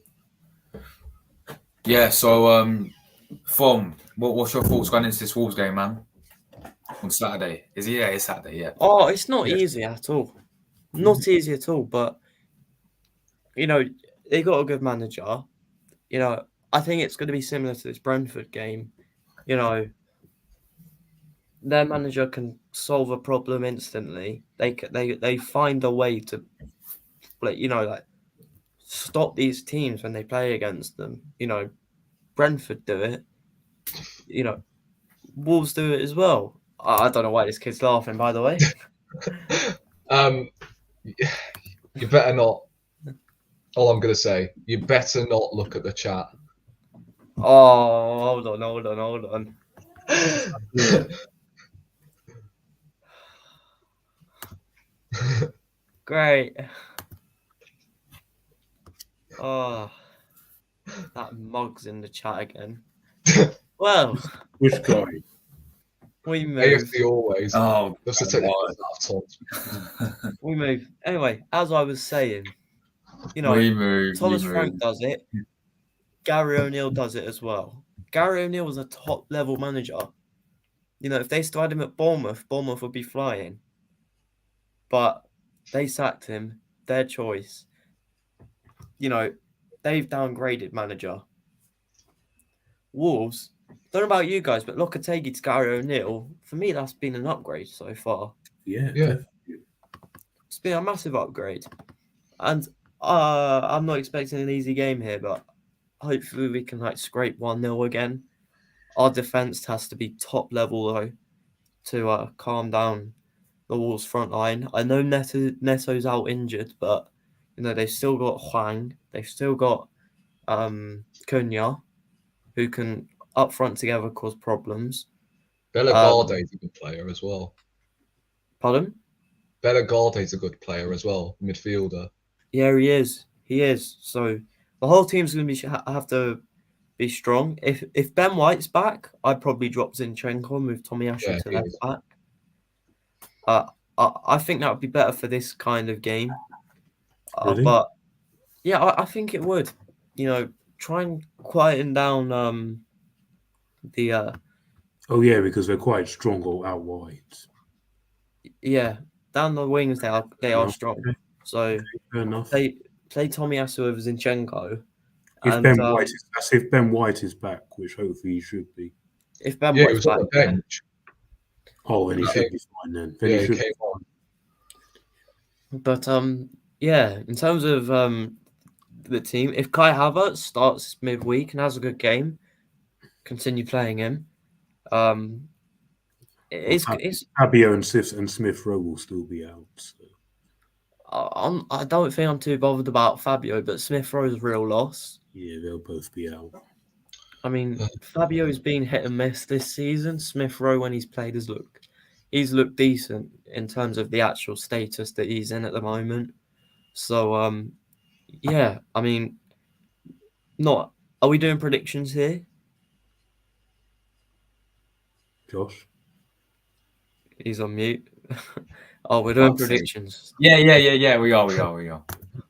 Yeah. So, what's your thoughts going into this Wolves game, man? On Saturday? It's Saturday. Yeah. Oh, it's not easy at all. Not easy at all. But you know, they got a good manager. You know, I think it's going to be similar to this Brentford game. You know, their manager can solve a problem instantly. They find a way to, stop these teams when they play against them. You know, Brentford do it. You know, Wolves do it as well. I don't know why this kid's laughing, by the way. You better not. All I'm going to say, you better not look at the chat. Oh, hold on. Great. Oh, that mug's in the chat again. Well, Which guy? We move. AFC always. Oh, Just to come take on. the top. We move. Anyway, as I was saying, you know, we move. Thomas we Frank move. does it. Gary O'Neill does it as well. Gary O'Neill was a top level manager. You know, if they still had him at Bournemouth, Bournemouth would be flying. But they sacked him. Their choice. You know, they've downgraded manager. Wolves, don't know about you guys, but Lopetegui to Gary O'Neill, for me, that's been an upgrade so far. Yeah. Yeah. It's been a massive upgrade. And I'm not expecting an easy game here, but hopefully we can like scrape 1-0 again. Our defense has to be top level though to calm down the Wolves front line. I know Neto's out injured, but you know they've still got Hwang, they've still got Cunha, who can up front together cause problems. Bellegarde's a good player as well. Pardon? Bellegarde's a good player as well, midfielder. Yeah, he is. He is. So the whole team's going to have to be strong. If Ben White's back, I'd probably drop Zinchenko and move Tomiyasu to left back. I think that would be better for this kind of game. Really? But yeah, I think it would. You know, try and quieten down the Oh yeah, because they're quite strong all out wide. yeah, down the wings they are Yeah. strong. So Fair enough. play Tomiyasu over Zinchenko. If And, Ben White is back, which hopefully he should be. If Ben Yeah, he White's was on back, the bench. Oh, and he should be fine then. Then Yeah, he he should came be on. fine. but yeah, in terms of the team, if Kai Havertz starts midweek and has a good game, continue playing him. It's Fabio and Smith Rowe will still be out. So. I don't think I'm too bothered about Fabio, but Smith Rowe's a real loss. Yeah, they'll both be out. I mean, Fabio's been hit and miss this season. Smith Rowe, when he's played, he's looked decent in terms of the actual status that he's in at the moment. So yeah, I mean, are we doing predictions here? Josh? He's on mute. Oh, we're doing predictions. Yeah. We are.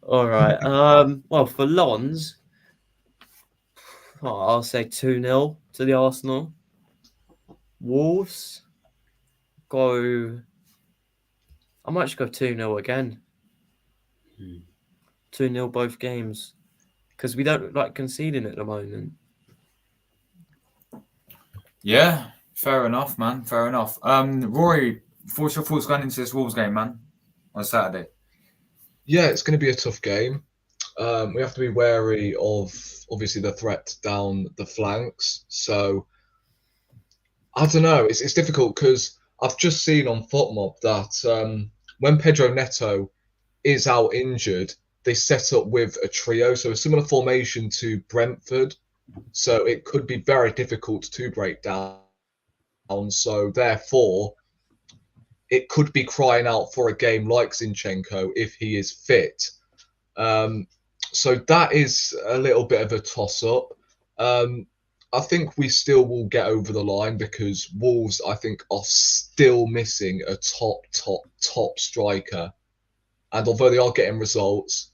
All right. Well, for Lons, I'll say 2-0 to the Arsenal. Wolves I might just go 2-0 again. 2-0 both games. Because we don't like conceding at the moment. Yeah, fair enough, man. Fair enough. Rory, what's your thoughts going into this Wolves game, man, on Saturday? Yeah, it's going to be a tough game. We have to be wary of, obviously, the threat down the flanks. So, I don't know. It's difficult because I've just seen on FotMob that when Pedro Neto is out injured, they set up with a trio, so a similar formation to Brentford. So it could be very difficult to break down. So therefore, it could be crying out for a game like Zinchenko if he is fit. So that is a little bit of a toss-up. I think we still will get over the line because Wolves, I think, are still missing a top striker. And although they are getting results,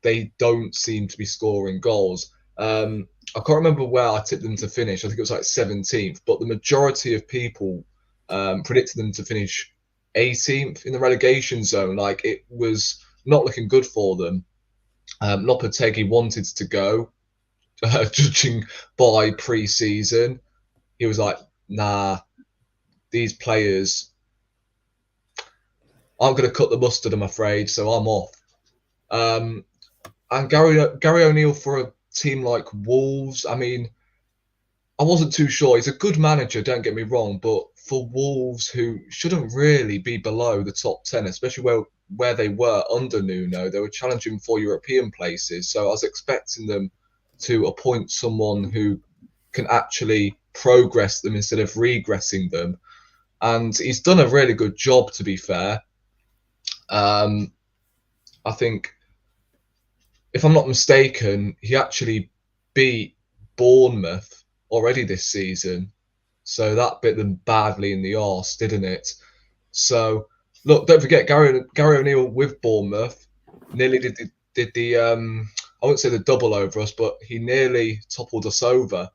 they don't seem to be scoring goals. I can't remember where I tipped them to finish. I think it was like 17th, but the majority of people predicted them to finish 18th in the relegation zone. Like, it was not looking good for them. Lopetegui wanted to go, judging by pre-season. He was like, nah, these players aren't going to cut the mustard, I'm afraid, so I'm off. And Gary O'Neill for a team like Wolves, I mean, I wasn't too sure. He's a good manager, don't get me wrong, but for Wolves, who shouldn't really be below the top 10, especially where they were under Nuno, they were challenging for European places. So I was expecting them to appoint someone who can actually progress them instead of regressing them. And he's done a really good job, to be fair. I think, if I'm not mistaken, he actually beat Bournemouth already this season. So that bit them badly in the arse, didn't it? So look, don't forget Gary O'Neill with Bournemouth nearly did the I wouldn't say the double over us, but he nearly toppled us over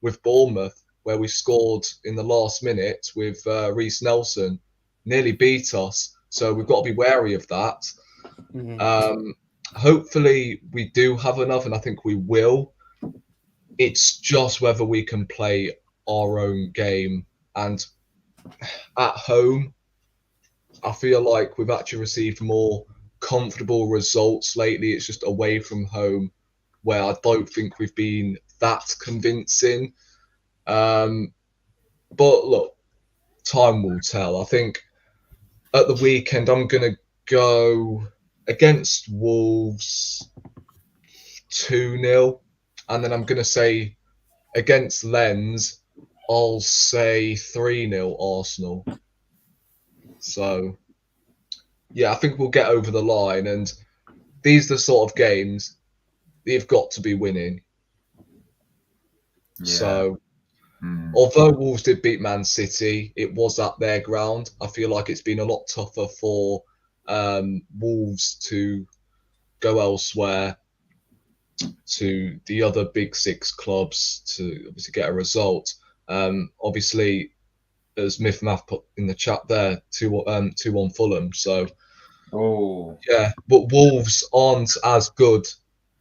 with Bournemouth, where we scored in the last minute with Reece Nelson, nearly beat us. So we've got to be wary of that. Hopefully we do have enough, and I think we will. It's just whether we can play our own game. And at home, I feel like we've actually received more comfortable results lately. It's just away from home where I don't think we've been that convincing. But look, time will tell. I think at the weekend I'm going to go against Wolves 2-0, and then I'm going to say against Lens I'll say 3-0 Arsenal. So yeah, I think we'll get over the line, and these are the sort of games you've got to be winning. Yeah. So although Wolves did beat Man City, it was at their ground. I feel like it's been a lot tougher for Wolves to go elsewhere to the other big six clubs to obviously get a result. Obviously, as Mythmath put in the chat there, 2-1 Fulham. So yeah, but Wolves aren't as good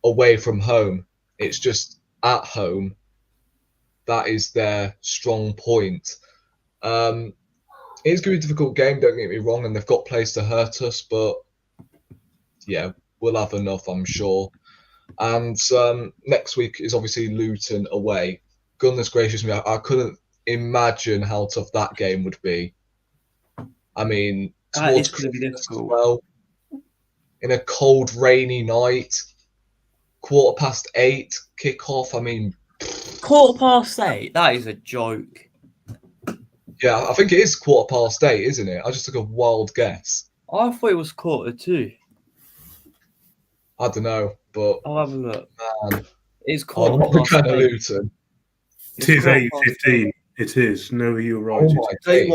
away from home. It's just at home. That is their strong point. It's going to be a difficult game, don't get me wrong, and they've got players to hurt us, but yeah, we'll have enough, I'm sure. And next week is obviously Luton away. Goodness gracious me, I couldn't imagine how tough that game would be. I mean, towards Christmas as well, in a cold, rainy night, 8:15 kickoff. I mean, 8:15? That is a joke. Yeah, I think it is 8:15, isn't it? I just took a wild guess. I thought it was 2:15. I don't know, but I'll have a look. Man, It's I'm not the kind of 8:15. Luton. It is 8:15. It is. No, you're right. Oh my days.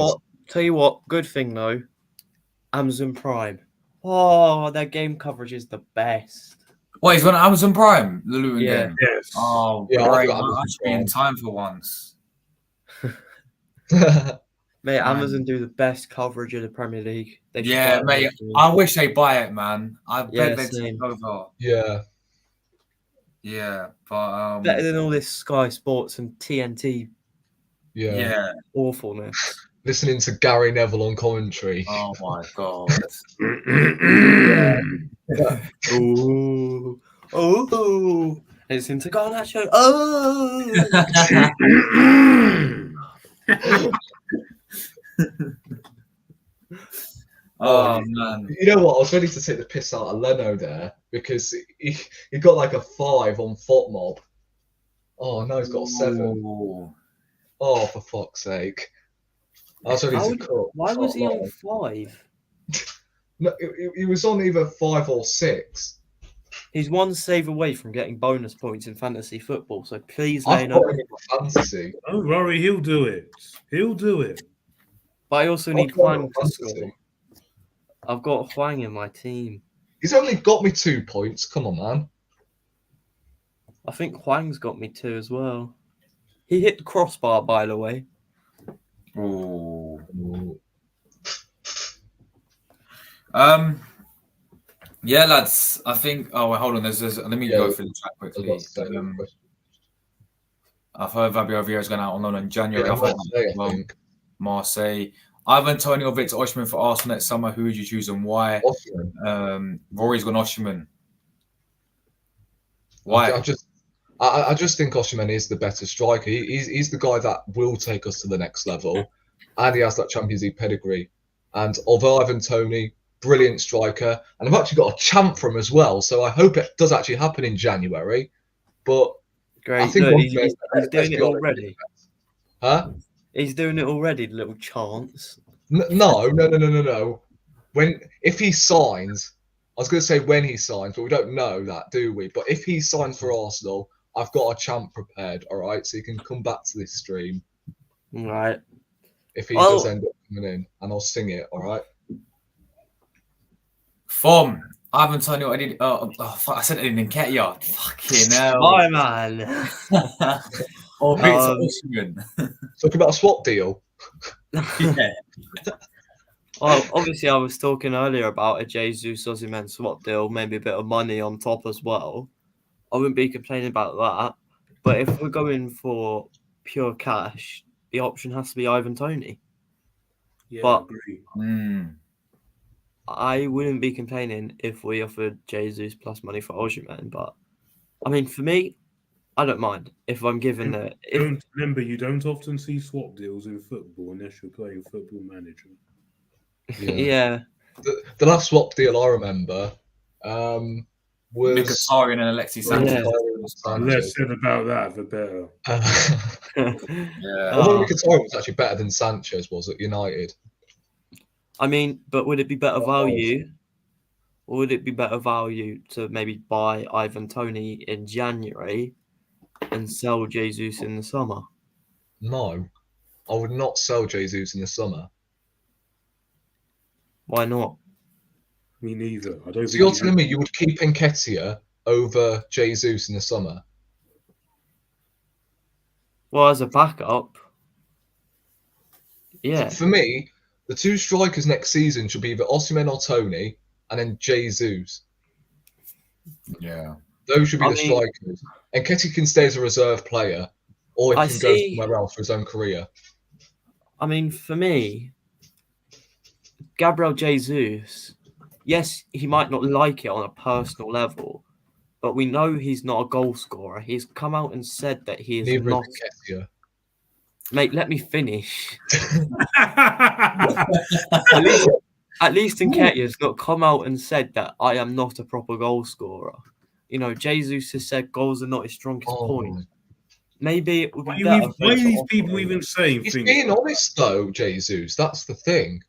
Tell you what, good thing though. Amazon Prime. Oh, their game coverage is the best. What, he's on Amazon Prime, the Luton Yeah. game? Yes. Oh, Yeah, I've great. got I'm Amazon actually in time for once. Mate, Amazon do the best coverage of the Premier League. They should Yeah, buy it mate. from me. I wish they buy it, man. I Yeah, bet they'd same. take over. Yeah. Yeah, but Better than all this Sky Sports and TNT Yeah. yeah. awfulness. Listening to Gary Neville on commentary. Oh my god. Ooh. Oh. It's into Garnacho. Oh. Oh man. You know what? I was ready to take the piss out of Leno there because he got like a 5 on FOTMob. Oh, no, he's got a 7. Ooh. Oh, for fuck's sake. I was ready to cut. Why was he on Fuck 5? no, he was on either 5 or 6. He's one save away from getting bonus points in fantasy football, so please I've let got know. him in my fantasy. Don't worry, he'll do it. He'll do it. But I also need I've got him Huang in to fantasy. score. I've got Huang in my team. He's only got me 2 points. Come on, man. I think Huang's got me 2 as well. He hit the crossbar, by the way. Ooh. Ooh. Yeah, lads. I think. Oh, wait, hold on. There's. Let me Yeah, go through the chat I've quickly. got 7 I've heard Fabio Vieira is going out on loan in January. Yeah, I've heard Marseille, I well, think. Marseille. Ivan Toney or Victor Osimhen for Arsenal next summer. Who would you choose and why? Osimhen. Rory's gone Osimhen. Why? I just think Osimhen is the better striker. He's the guy that will take us to the next level, and he has that Champions League pedigree. And although Ivan Toney, brilliant striker, and I've actually got a chant for him as well, so I hope it does actually happen in January. But Great. I think Look, Osimhen- he's doing it already. Huh? He's doing it already, the little chance. No. If he signs, I was going to say when he signs, but we don't know that, do we? But if he signs for Arsenal, I've got a chant prepared, all right? So you can come back to this stream. Right. if he does end up coming in, and I'll sing it. All right. From Ivan Toney, I did. I said it in Nketiah. Fucking hell. My man. Victor Osimhen. Talking about a swap deal. Yeah. Well, obviously, I was talking earlier about a Jesus Osimhen swap deal, maybe a bit of money on top as well. I wouldn't be complaining about that. But if we're going for pure cash, the option has to be Ivan Toney. Yeah, But- I agree. I wouldn't be complaining if we offered Jesus plus money for Osimhen. But I mean, for me, I don't mind if I'm given the. Don't remember, you don't often see swap deals in football unless you're playing Football Manager. Yeah. The last swap deal I remember was Mkhitaryan and Alexis Sanchez. Yeah. The less said about that, the better. Yeah. Although Mkhitaryan was actually better than Sanchez was at United. I mean, but would it be better value? Or would it be better value to maybe buy Ivan Toney in January and sell Jesus in the summer? No, I would not sell Jesus in the summer. Why not? Me neither. I don't So think you're telling me you would keep Nketiah over Jesus in the summer? Well, as a backup, yeah. For me, the two strikers next season should be either Osimhen or Toney, and then Jesus. Yeah. Those should be I the mean- strikers. Nketiah can stay as a reserve player, or I he can go see- somewhere else for his own career. I mean, for me, Gabriel Jesus, yes, he might not like it on a personal level, but we know he's not a goal scorer. He's come out and said that he is Neither not. is Nketiah. Mate, let me finish. you At least Nketiah's not come out and said that I am not a proper goal scorer. You know, Jesus has said goals are not his strongest point. my. Maybe it would be why better. are these people even saying He's things? being honest though, Jesus. That's the thing.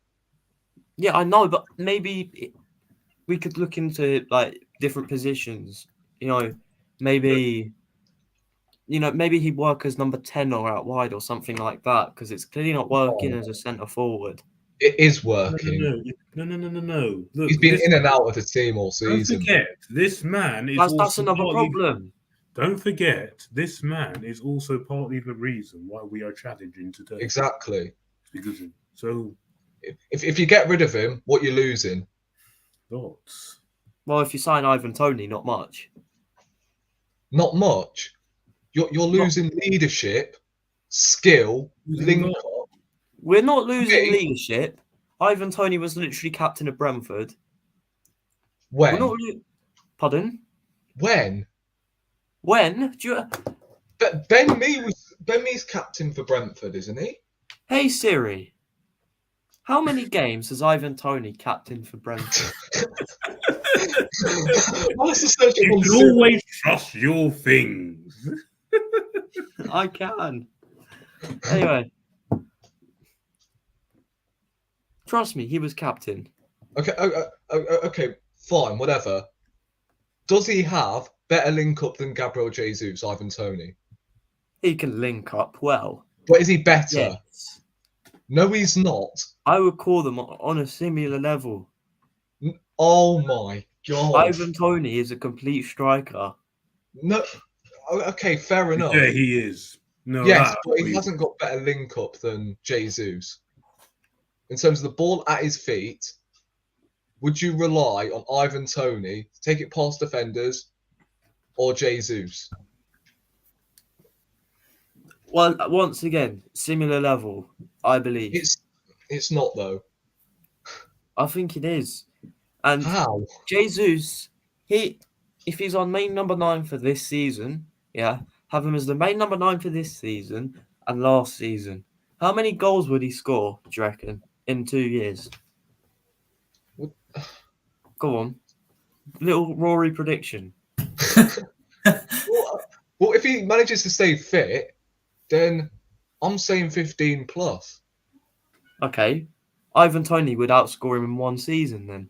Yeah, I know, but maybe we could look into like different positions. You know, maybe he'd work as number 10 or out wide or something like that because it's clearly not working as a centre forward. It is working. No. Look, He's been this- in and out of the team all Don't season. forget, this man is That's also another partly- problem. Don't forget, this man is also partly the reason why we are challenging today. Exactly. Because so If you get rid of him, what you're losing? lots. Well, if you sign Ivan Toney, not much. Not much. You're losing leadership, skill, Losing link what? up. We're not losing Okay. leadership. Ivan Toney was literally captain of Brentford. We're When? not. Pardon? When? When? Do you... But Ben Mee's captain for Brentford, isn't he? Hey Siri, how many games has Ivan Toney captain for Brentford? What's the search You on can Siri? always trust your things. I can. Anyway, trust me, he was captain. Okay, okay, fine, whatever. Does he have better link up than Gabriel Jesus, Ivan Toney? He can link up well. But is he better? Yes. No, he's not. I would call them on a similar level. Oh my god. Ivan Toney is a complete striker. No. Okay, fair enough. Yeah, he is. No, Yes, that- but he hasn't got better link up than Jesus. In terms of the ball at his feet, would you rely on Ivan Toney to take it past defenders or Jesus? Well, once again, similar level, I believe. It's not though. I think it is. And How? Jesus, if he's on main number 9 for this season, yeah, have him as the main number 9 for this season and last season. How many goals would he score, do you reckon, in 2 years? Go on. Little Rory prediction. Well, if he manages to stay fit, then I'm saying 15 plus. Okay. Ivan Toney would outscore him in 1 season then.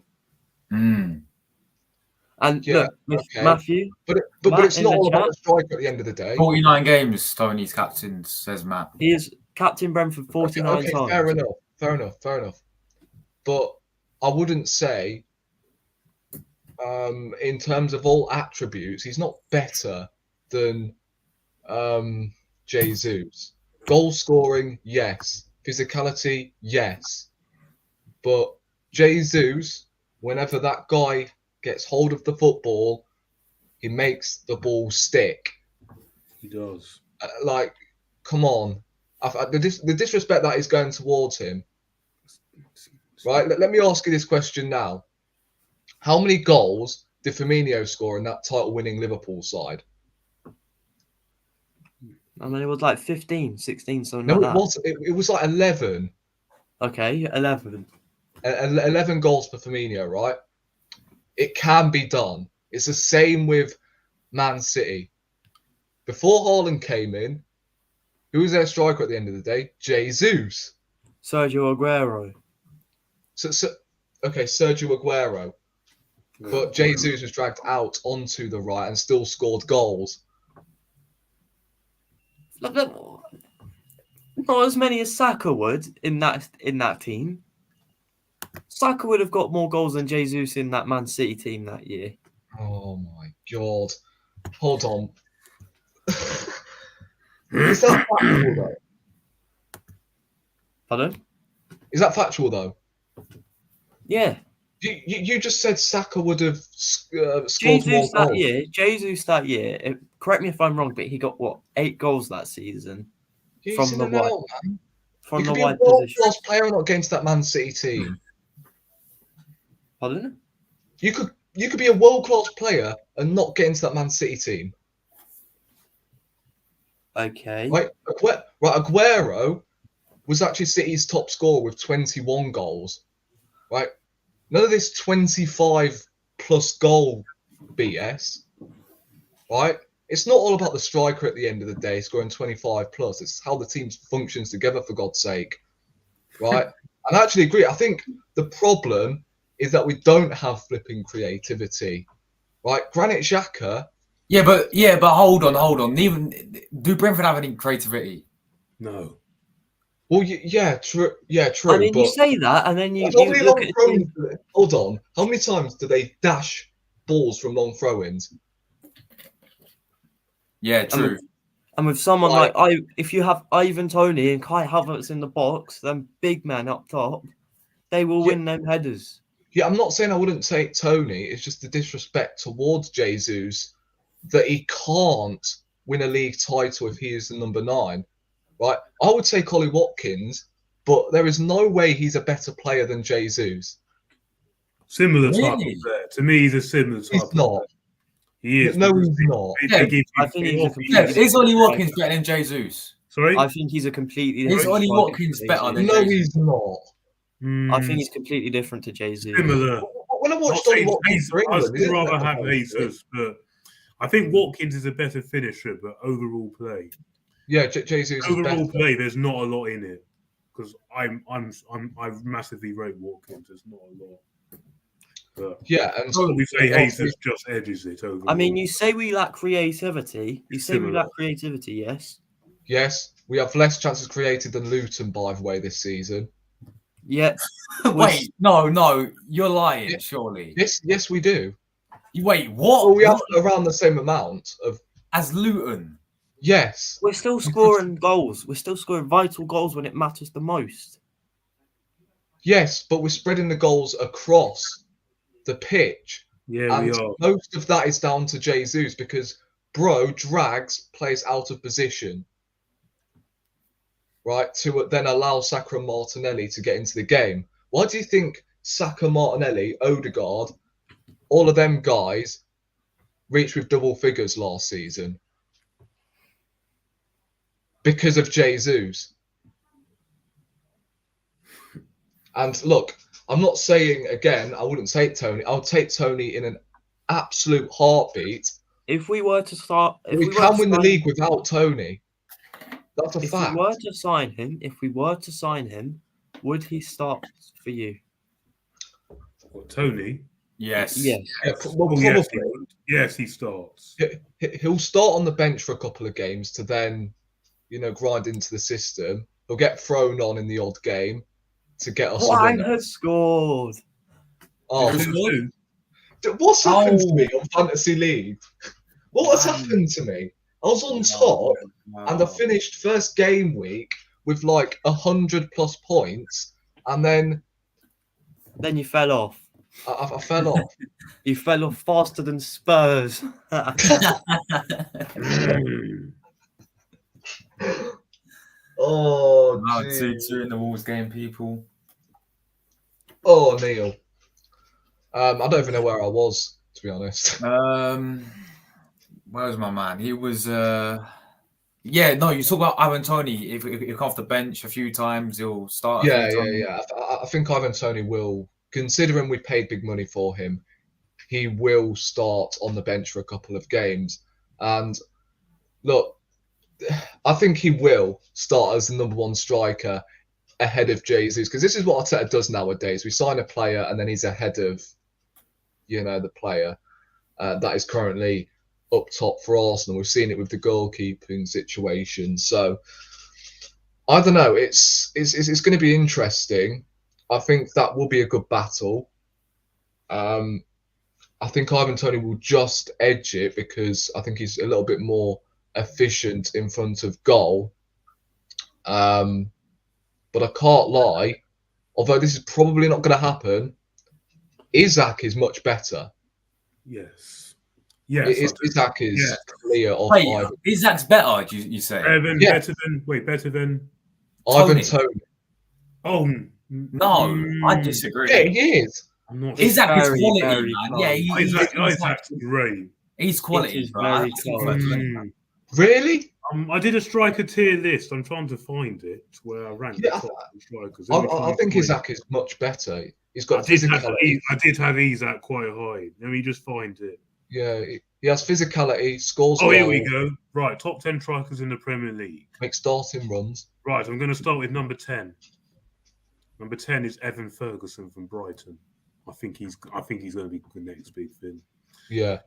And Yeah, look, okay. Matthew, But Matt it's in not the all about chat- the striker at the end of the day. 49 games, Tony's captain, says Matt. he is captain Brentford 49 Okay, times. fair enough. But I wouldn't say, in terms of all attributes, he's not better than Jesus. Goal scoring, yes. Physicality, yes. But Jesus, whenever that guy gets hold of the football, he makes the ball stick. He does. Like, come on. The disrespect that is going towards him. Right, let me ask you this question now. How many goals did Firmino score in that title-winning Liverpool side? I mean, it was like 15, 16, something No, like it that. wasn't. It was like 11. Okay, 11. 11 goals for Firmino, right? It can be done. It's the same with Man City. Before Haaland came in, who was their striker at the end of the day? Jesus. Sergio Aguero. Okay, Sergio Aguero. But Jesus was dragged out onto the right and still scored goals. Not as many as Saka would in that team. Saka would have got more goals than Jesus in that Man City team that year. Oh my God. Hold on. Is that factual though? Pardon? Is that factual though? Yeah. You just said Saka would have scored Jesus more that goals. year. Jesus that year. Correct me if I'm wrong, but he got what 8 goals that season He's in the and wide. out, man. From You the could be a wide position. world-class player and not get into that Man City team. Pardon? You could be a world-class player and not get into that Man City team. Okay. Right? Aguero was actually City's top scorer with 21 goals. Right? None of this 25 plus goal BS. Right? It's not all about the striker at the end of the day scoring 25 plus. It's how the team functions together, for God's sake. Right? And I actually agree. I think the problem is that we don't have flipping creativity. Right? Granit Xhaka. Yeah, but hold on. Even do Brentford have any creativity? No. Well, yeah, true. Yeah, true. I mean, but you say that, and then you how many look long at the throw-ins? team. Hold on. How many times do they dash balls from long throw-ins? Yeah, true. And with someone if you have Ivan Toney and Kai Havertz in the box, them big men up top, they will win them headers. Yeah, I'm not saying I wouldn't take Tony. It's just the disrespect towards Jesus that he can't win a league title if he is the number 9. Right? I would say Ollie Watkins, but there is no way he's a better player than Jesus. Similar type Really? of player. To me, he's a similar type He's of not. player. He is. No, he's not. I think he's a Yeah, completely is Ollie Watkins better than Jesus? Sorry? I think he's a completely Is different. Ollie striker Watkins to better than Jesus. No, Jesus? he's not. I think he's completely different to Jesus. Similar. When I I'll watched say Ollie Watkins for I'd England, still he rather didn't have play Jesus, but I think Watkins is a better finisher, but overall play. Yeah, Jesus is Overall better. play, there's not a lot in it because I massively rate Watkins. There's not a lot. But Yeah, and we say Jesus just edges it overall. I mean, you say we lack creativity. You say we Similar. lack creativity, yes? yes, we have less chances created than Luton, by the way, this season. Yet, Wait, no, you're lying, Yeah. surely. Yes, we do. Wait, what? Well, we have around the same amount of. As Luton? Yes, we're still scoring goals. We're still scoring vital goals when it matters the most. yes, but we're spreading the goals across the pitch. Yeah, we And are. most of that is down to Jesus because Bro drags players out of position, right, to then allow Saka and Martinelli to get into the game. Why do you think Saka, Martinelli, Odegaard, all of them guys reached with double figures last season? Because of Jesus. And look, I'm not saying, again, I wouldn't take Tony. I would take Tony in an absolute heartbeat. If we were to start, We can win the league without Tony. That's a if fact. we were to sign him, would he start for you? What, Tony? Yes. Yeah, well, Oh, probably. yes, he would. Yes, he starts. He'll start on the bench for a couple of games to then, grind into the system. He'll get thrown on in the odd game to get us a Wang winner. has scored. Oh, Who's scored? what's happened to Oh. me on Fantasy League? What has happened to me? I was on top and I finished first game week with like 100+ points, and then Then you fell off. I fell off. You fell off faster than Spurs. Oh, Wow, geez. 2-2 in the Wolves game, people. Oh, Neil. I don't even know where I was, to be honest. Where's my man? He was yeah, no, you talk about Ivan Toney. If he come off the bench a few times, he'll start a few times. Yeah. I think Ivan Toney will, considering we paid big money for him, he will start on the bench for a couple of games. And look, I think he will start as the number one striker ahead of Jesus, because this is what Arteta does nowadays. We sign a player and then he's ahead of, the player that is currently up top for Arsenal. We've seen it with the goalkeeping situation. So I don't know. It's going to be interesting. I think that will be a good battle. I think Ivan Toney will just edge it because I think he's a little bit more efficient in front of goal. But I can't lie, although this is probably not going to happen, Isak is much better. Yes. Isak is clear of Wait, Ivan. Isak's better, you say? Better than Ivan Toney. Oh No, I disagree. Yeah, he is. I'm not Isak is very, quality, very man. close. Yeah, Isaac's great. he's quality. It is bro. very That's not close. fair to him. Really? I did a striker tier list. I'm trying to find it where I ranked the top strikers. I think Isak is much better. He's got physicality. I did have Isak quite high. Let me just find it. Yeah, he has physicality, scores Oh, goals, here we go. Right, top 10 strikers in the Premier League. makes starting runs. Right, I'm going to start with number 10. Number 10 is Evan Ferguson from Brighton. I think he's going to be the next big thing. Yeah.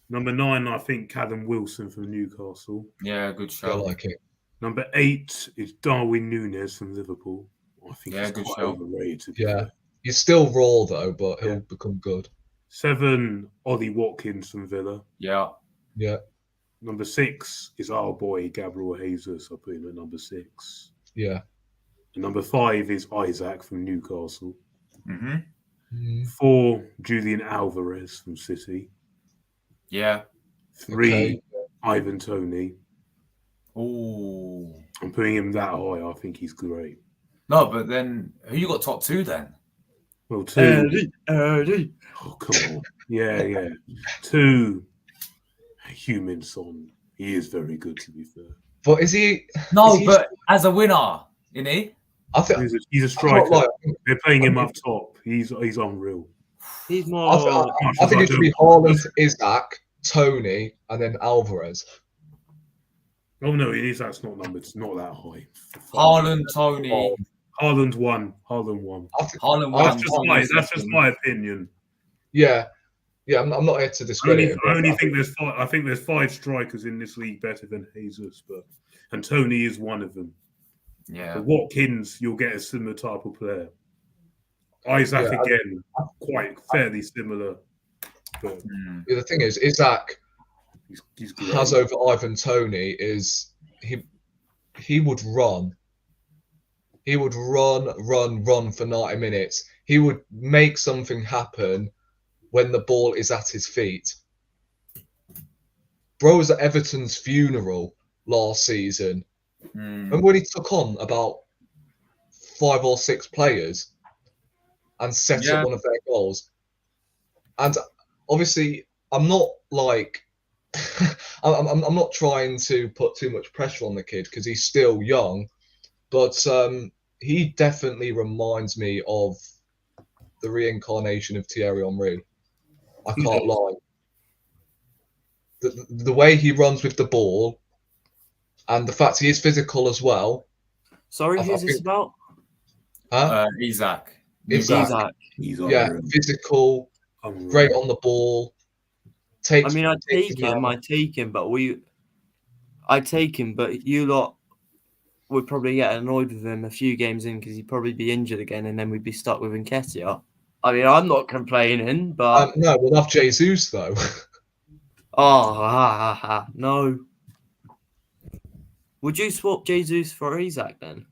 Number 9, I think Callum Wilson from Newcastle. Yeah, good I show. like it. Number 8 is Darwin Núñez from Liverpool. I think he's good quite show. overrated. To be Yeah. fair. He's still raw though, but he'll become good. 7, Ollie Watkins from Villa. Yeah. Yeah. Number 6 is our boy Gabriel Jesus. I put him at number 6. Yeah. And number 5 is Isaac from Newcastle. Mm-hmm. 4, Julian Alvarez from City. Yeah. 3, Okay. Ivan Toney. Oh. I'm putting him that high. I think he's great. No, but then who you got top 2 then? Well, 2. Oh, come on. Yeah. 2, Heung-min Son. He is very good, to be fair. But is he? No, is he, but as a winner, isn't he? I think He's a I striker. can't lie, They're playing him up top. He's unreal. He's more. I think it should be Haaland, Isak, Toney, and then Alvarez. Oh no, Isaac's not numbered. It's not that high. Haaland, Toney. Haaland won. Haaland That's just my opinion. Yeah. I'm not here to discredit him. I only think there's 5. I think there's 5 strikers in this league better than Jesus, and Toney is one of them. Yeah. For Watkins, you'll get a similar type of player. Isaac again, quite fairly similar. But The thing is, Isak he's great. has over Ivan Toney is he would run. He would run for 90 minutes. He would make something happen when the ball is at his feet. Bro was at Everton's funeral last season. And when he took on about 5 or 6 players and set up one of their goals. And obviously, I'm not like I'm not trying to put too much pressure on the kid because he's still young, but he definitely reminds me of the reincarnation of Thierry Henry. I can't lie. The way he runs with the ball and the fact he is physical as well. Sorry, who's this about? Isak. Isak. Yeah, physical, great on the ball. I take him, but you lot we'd probably get annoyed with him a few games in because he'd probably be injured again, and then we'd be stuck with Nketiah. I mean, I'm not complaining, but No, we'll have Jesus though. no. Would you swap Jesus for Isaac then?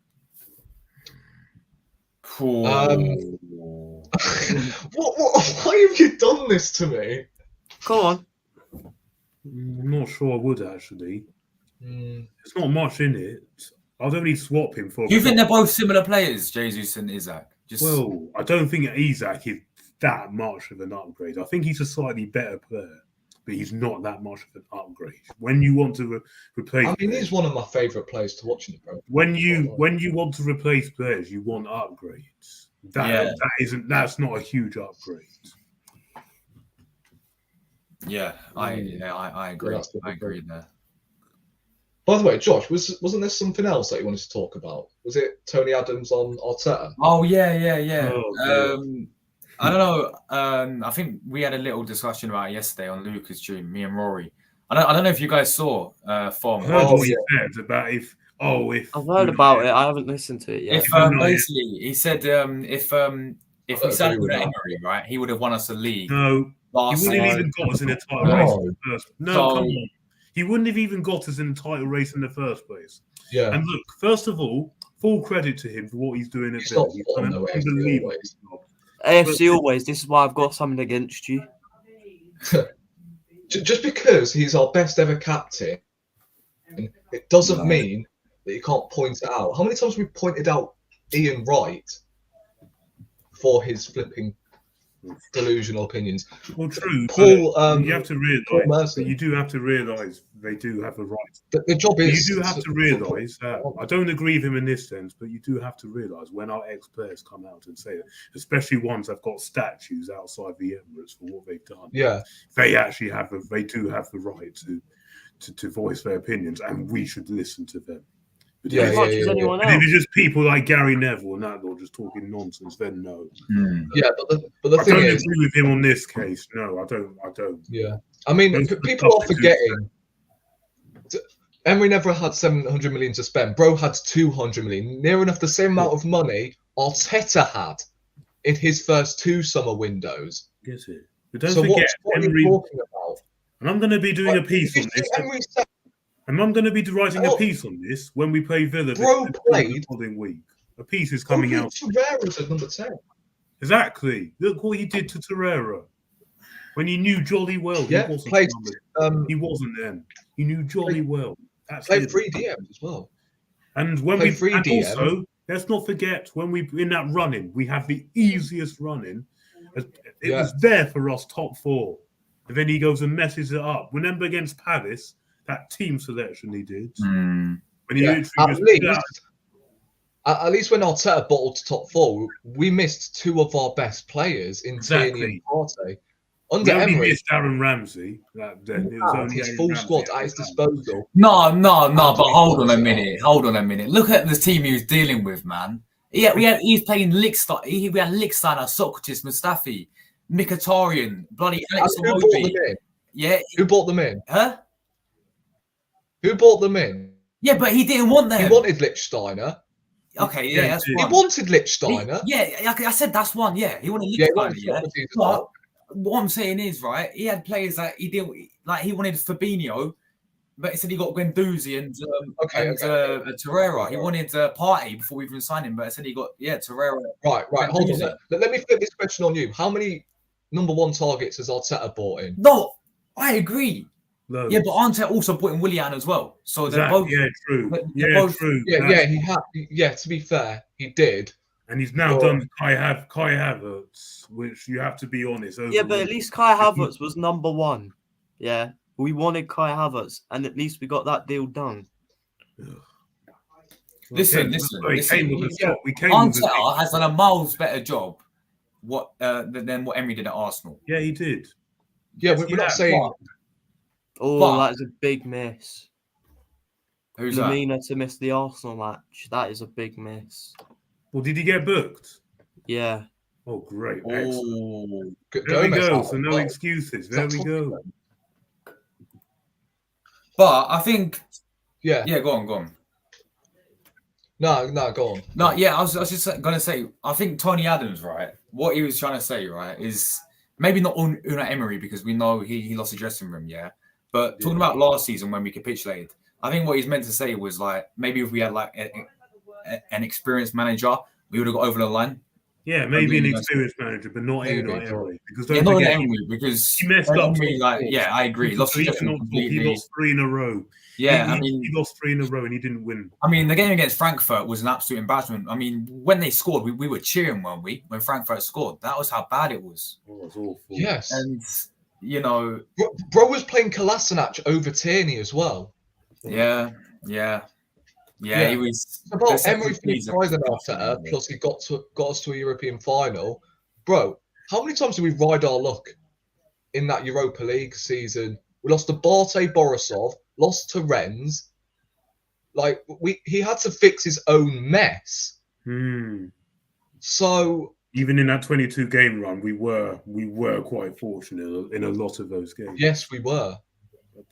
What? Why have you done this to me? Come on. I'm not sure I would actually. There's not much in it. I'd only swap him for. Do you think they're both similar players, Jesus and Isaac? Well, I don't think Isaac is that much of an upgrade. I think he's a slightly better player, but he's not that much of an upgrade. When you want to replace, I mean, he's one of my favourite players to watch in the Pro. When you want to replace players, you want upgrades. That's not a huge upgrade. Yeah, I agree. I agree there. By the way, Josh, wasn't there something else that you wanted to talk about? Was it Tony Adams on Arteta? Oh yeah. Oh, I don't know. I think we had a little discussion about it yesterday on Lucas Stream, me and Rory. I don't know if you guys saw from. I heard what he said about if I've heard about it. I haven't listened to it yet. If basically he said if we signed with Emery, right, he would have won us a league. No, he wouldn't have even got us in a title race in the first. No, come on. He wouldn't have even got us in the title race in the first place. Yeah. And look, first of all, full credit to him for what he's doing at Villa. He's done an unbelievable job. AFC always. This is why I've got something against you. Just because he's our best ever captain, it doesn't mean that you can't point it out. How many times have we pointed out Ian Wright for his flipping delusional opinions? Well, true. Paul, you have to realise. You do have to realise they do have a right. The job is. You do have to realise that. I don't agree with him in this sense, but you do have to realise when our ex-players come out and say that, especially ones that've got statues outside the Emirates for what they've done. Yeah, they actually they do have the right to voice their opinions, and we should listen to them. But As much as anyone else. If it's just people like Gary Neville and that, or just talking nonsense, then no. Yeah, but the thing I don't is, agree with him on this case. No, I don't. Yeah, I mean, people are forgetting. Emery never had 700 million to spend. Bro had 200 million, near enough the same amount of money Arteta had in his first 2 summer windows. Get it? But don't forget, what are you talking about? And I'm going to be doing a piece on this. And I'm going to be writing a piece on this when we play Villa the following week. A piece is coming out. Torreira's at number 10. Exactly. Look what he did to Torreira. When he knew jolly well he wasn't then. He knew jolly well. Played 3 DMs as well. And when also, let's not forget, when we in that running, we have the easiest running. It was there for us, top 4. And then he goes and messes it up. Remember against Palace, that team selection he did. When he at least when Arteta bottled to top 4, we missed 2 of our best players in Tierney and Partey. Under Emery, missed Aaron Ramsey. His full squad at his disposal. No, but hold on a minute. Look at the team he was dealing with, man. He's playing Lichtsteiner. We had Lichtsteiner, Socrates, Mustafi, Mkhitaryan, bloody Alex Iwobi. Yeah. Who bought them in? Huh? Who bought them in? Yeah, but he didn't want them. He wanted Lichtsteiner. Okay, yeah, that's one. He wanted Lichtsteiner. I said that's one. Yeah, he wanted Lichtsteiner. But what I'm saying is, right, he had players that he didn't like. He wanted Fabinho, but he said he got Guendouzi and Torreira. He wanted Partey before we even signed him, but I said he got Torreira. Right. Hold on. Let me flip this question on you. How many number 1 targets has Arteta bought in? No, I agree. Loads. Yeah, but Arteta also bought in Willian as well. So they're both. Yeah, true. True. Yeah, he had. Yeah, to be fair, he did. And he's now done Kai Havertz, which you have to be honest. Yeah, but at least Kai Havertz was number 1. Yeah, we wanted Kai Havertz, and at least we got that deal done. Listen. Arteta has done a miles better job than what Emery did at Arsenal. Yeah, he did. Yeah, we're not saying. That's a big miss. Who's Lamina to miss the Arsenal match. That is a big miss. Well, did he get booked? Yeah. Oh, great. Oh. There we go. So no excuses. There we go. But I think... Yeah. Yeah, go on. No, go on. No, yeah, I was just gonna say, I think Tony Adams, right? What he was trying to say, right, is maybe not Unai Emery, because we know he lost the dressing room, yeah. But talking about last season when we capitulated, I think what he's meant to say was like maybe if we had like an experienced manager, we would have got over the line. Yeah, maybe an experienced manager, but not Unai Emery. Because don't forget Emery, because he messed up. Emery, I agree. He lost 3 in a row. Yeah, he lost 3 in a row and he didn't win. I mean, the game against Frankfurt was an absolute embarrassment. I mean, when they scored, we were cheering, weren't we? When Frankfurt scored, that was how bad it was. Oh, it was awful. Yes, and you know, bro was playing Kolasinac over Tierney as well. Yeah. He was. About Emery finished rising after, plus he got us to a European final. Bro, how many times did we ride our luck in that Europa League season? We lost to Bate Borisov, lost to Rennes. Like he had to fix his own mess. So even in that 22 game run, we were quite fortunate in a lot of those games. Yes, we were.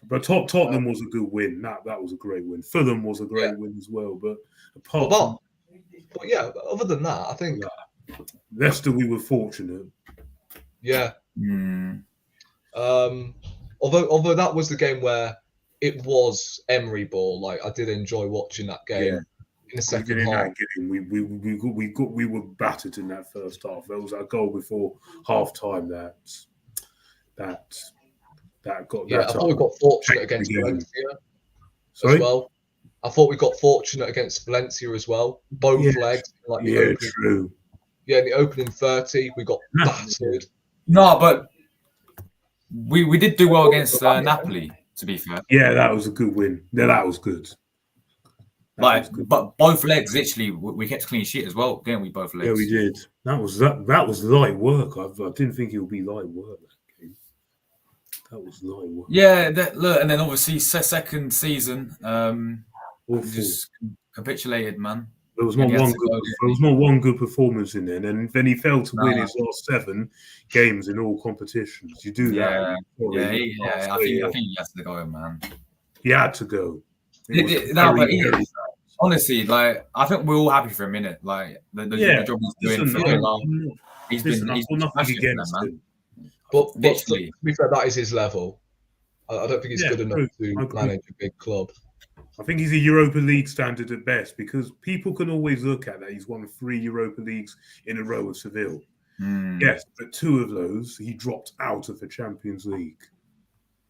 But Tottenham was a good win. That was a great win. Fulham was a great win as well. But apart other than that, I think Leicester, we were fortunate. Yeah. Although that was the game where it was Emery ball. Like I did enjoy watching that game in the second half. We were battered in that first half. There was that goal before half time that got. Yeah, I thought we got fortunate against Valencia as well. I thought we got fortunate against Valencia as well. Both legs, like the opening, true. Yeah, in the opening 30, we got battered. No, but we did do well against Napoli. To be fair, that was a good win. Yeah, that was good. But both legs, literally, we kept clean sheet as well, didn't we? Both legs. Yeah, we did. That was light work. I didn't think it would be light work. That was light work. Yeah, look, and then obviously second season, just capitulated, man. There was not one good performance in there, and then he failed to win his last 7 games in all competitions. You do that. I think he has to go, man. He had to go. Honestly, like I think we're all happy for a minute. Like the job he's doing for him. He's been nothing against him. But to be fair, that is his level. I don't think he's good enough to manage a big club. I think he's a Europa League standard at best, because people can always look at that. He's won 3 Europa Leagues in a row with Seville. Yes, but 2 of those he dropped out of the Champions League.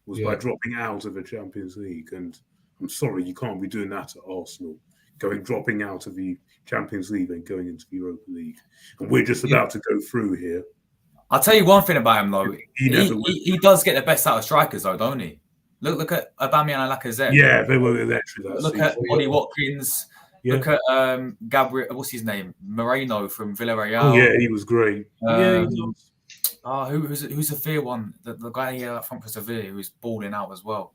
By dropping out of the Champions League. And I'm sorry, you can't be doing that at Arsenal. Dropping out of the Champions League and going into the Europa League. And we're just about to go through here. I'll tell you one thing about him, though. He does get the best out of strikers, though, don't he? Look at Aubameyang and Lacazette. Yeah, they were electric. Look at Ollie Watkins. Yeah. Look at Gabriel. What's his name? Moreno from Villarreal. Oh yeah, he was great. Who's the Sevilla one? The guy here from Sevilla who was balling out as well.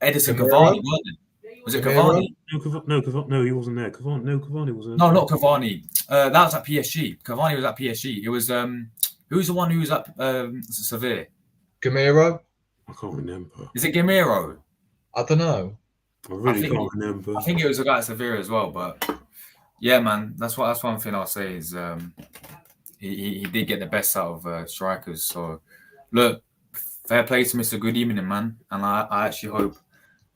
Edison Cavani, wasn't it? Was it Cavani? No, he wasn't there. Cavani wasn't. No, not Cavani. That was at PSG. Cavani was at PSG. It was who's the one who was at Sevilla? Gamero. I can't remember. Is it Gamero? I don't know. I really can't remember. I think it was a guy at Sevilla as well, but yeah, man, that's one thing I'll say is he did get the best out of strikers. So look, fair play to Mr. Good Evening, man, and I actually hope.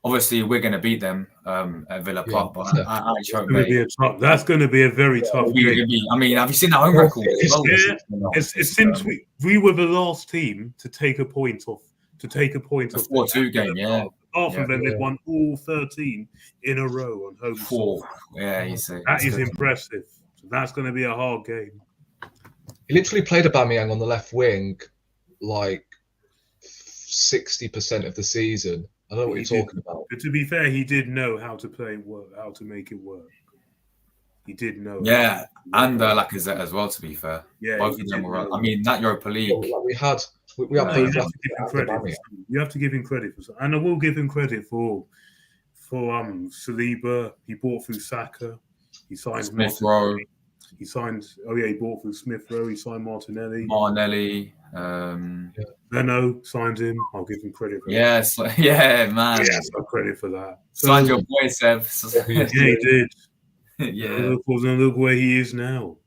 Obviously, we're going to beat them at Villa Park, but I actually hope that's going to be a very tough game. I mean, have you seen that home record? It's since we were the last team to take a point off. The 4-2 game, yeah. Apart from them, they've won all 13 in a row on home soil. Yeah, you see. That is impressive. So that's going to be a hard game. He literally played Aubameyang on the left wing like 60% of the season. I don't know what you're talking about. But to be fair, he did know how to how to make it work. He did know. Yeah, and Lacazette as well, to be fair. Yeah, both of them were. I mean, that Europa League. We have both. You have to give him credit for that. And I will give him credit for Saliba. He bought through Saka. He signed Smith Rowe. He bought through Smith Rowe. He signed Martinelli. Leno signed him. I'll give him credit for that. Yeah, man. Yes, I'll credit for that. Signed your boy, Seb. Yeah, he did. Yeah. Look where he is now.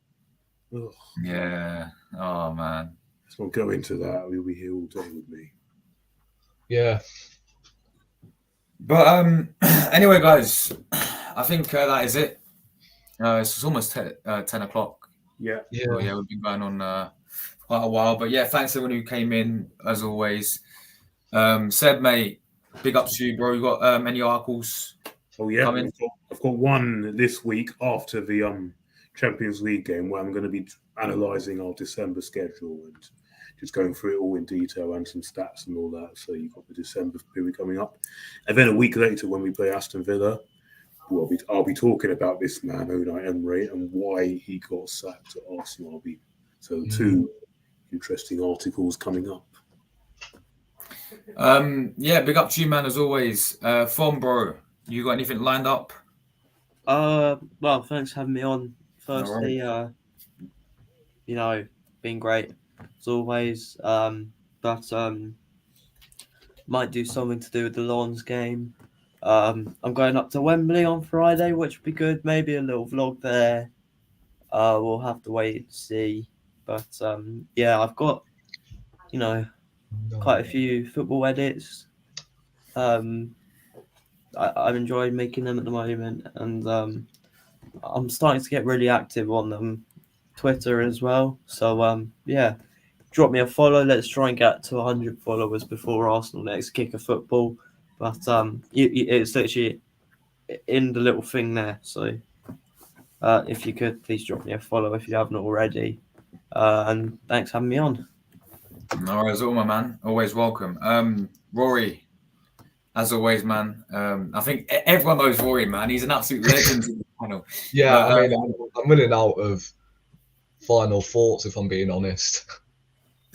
Ugh. Yeah. Oh man. Let's not go into that. He'll be here all day with me. Yeah. But anyway, guys, I think that is it. It's almost 10 o'clock. Yeah. So, yeah, we've been going on quite a while. But yeah, thanks everyone who came in as always. Seb, mate, big up to you, bro. You got any articles? Oh yeah, coming? I've got one this week after the Champions League game where I'm going to be analysing our December schedule and just going through it all in detail and some stats and all that. So you've got the December period coming up, and then a week later when we play Aston Villa, I'll be talking about this man Unai Emery and why he got sacked at Arsenal. So two interesting articles coming up. Yeah, big up to you, man, as always. Fon, bro, you got anything lined up? Well, thanks for having me on. Firstly, you know, been great as always. But might do something to do with the Lawns game. I'm going up to Wembley on Friday, which would be good. Maybe a little vlog there. We'll have to wait and see. But yeah, I've got, you know, quite a few football edits. I've enjoyed making them at the moment, and I'm starting to get really active on Twitter as well. So yeah, drop me a follow. Let's try and get to 100 followers before Arsenal next kick of football. But it's literally in the little thing there. So if you could, please drop me a follow if you haven't already. And thanks for having me on. No worries, all my man. Always welcome. Rory, as always, man. I think everyone knows Rory, man. He's an absolute legend in the panel. Yeah, I mean, I'm running out of final thoughts if I'm being honest.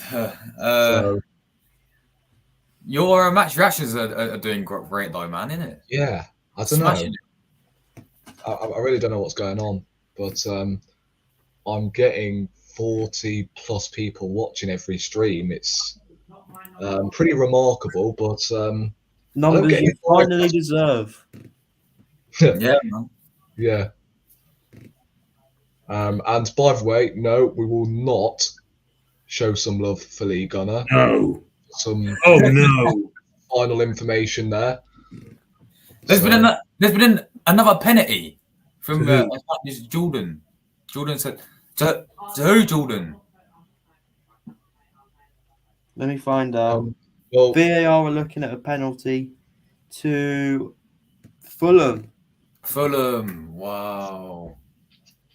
So, your match reactions are doing great though, man, isn't it? Yeah, I don't know. I really don't know what's going on, but I'm getting 40 plus people watching every stream. It's pretty remarkable, but numbers you finally deserve. Yeah, man. Yeah. And by the way, no, we will not show some love for Lee Gunner. No. Oh no. Final information there. There's been another penalty from Jordan. Jordan said to who, Jordan? Let me find out. Well, VAR are looking at a penalty to Fulham. Fulham, wow.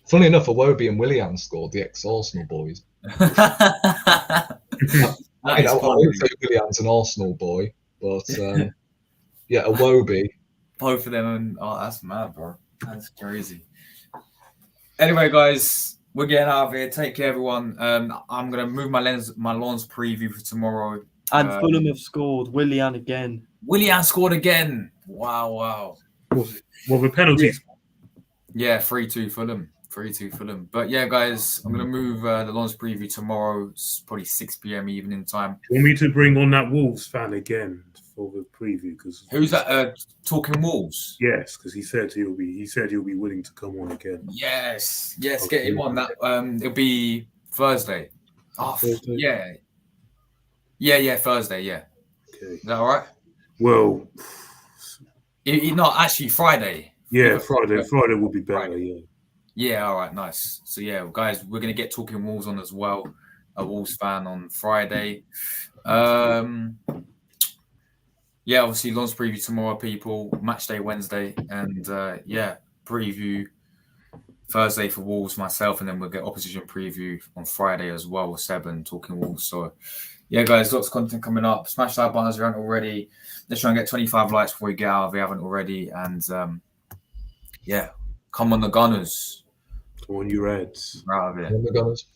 Funny enough, Iwobi and Willian scored, the ex-Arsenal boys. I wouldn't say Willian's an Arsenal boy, but yeah, Iwobi. Both of them, and that's mad, bro. That's crazy. Anyway, guys, we're getting out of here. Take care, everyone. I'm gonna move my Lawns preview for tomorrow. And Fulham have scored. Willian again. Willian scored again. Wow. Well, the penalties. Yeah, 3-2 Fulham. 3-2 Fulham. But yeah, guys, I'm gonna move the Lawns preview tomorrow. It's probably 6 p.m. evening time. Do you want me to bring on that Wolves fan again for the preview? Because who's that? Talking Wolves. Yes, because he said he'll be willing to come on again. Yes, okay. Get him on that. It'll be Thursday. Oh, Thursday? Yeah, Thursday. Yeah. Okay. Is that all right? Well, not actually Friday. Yeah, Friday. Friday will be better. Friday. Yeah. All right. Nice. So yeah, guys, we're gonna get Talking Wolves on as well. A Wolves fan on Friday. Yeah, obviously Lawns preview tomorrow, people. Match day Wednesday, and preview Thursday for Wolves, myself, and then we'll get opposition preview on Friday as well with Seb and Talking Wolves. So yeah, guys, lots of content coming up. Smash that button if you haven't already. Let's try and get 25 likes before we get out if you haven't already. And come on the Gunners. Come on, you Reds. Right of it. Come on the Gunners.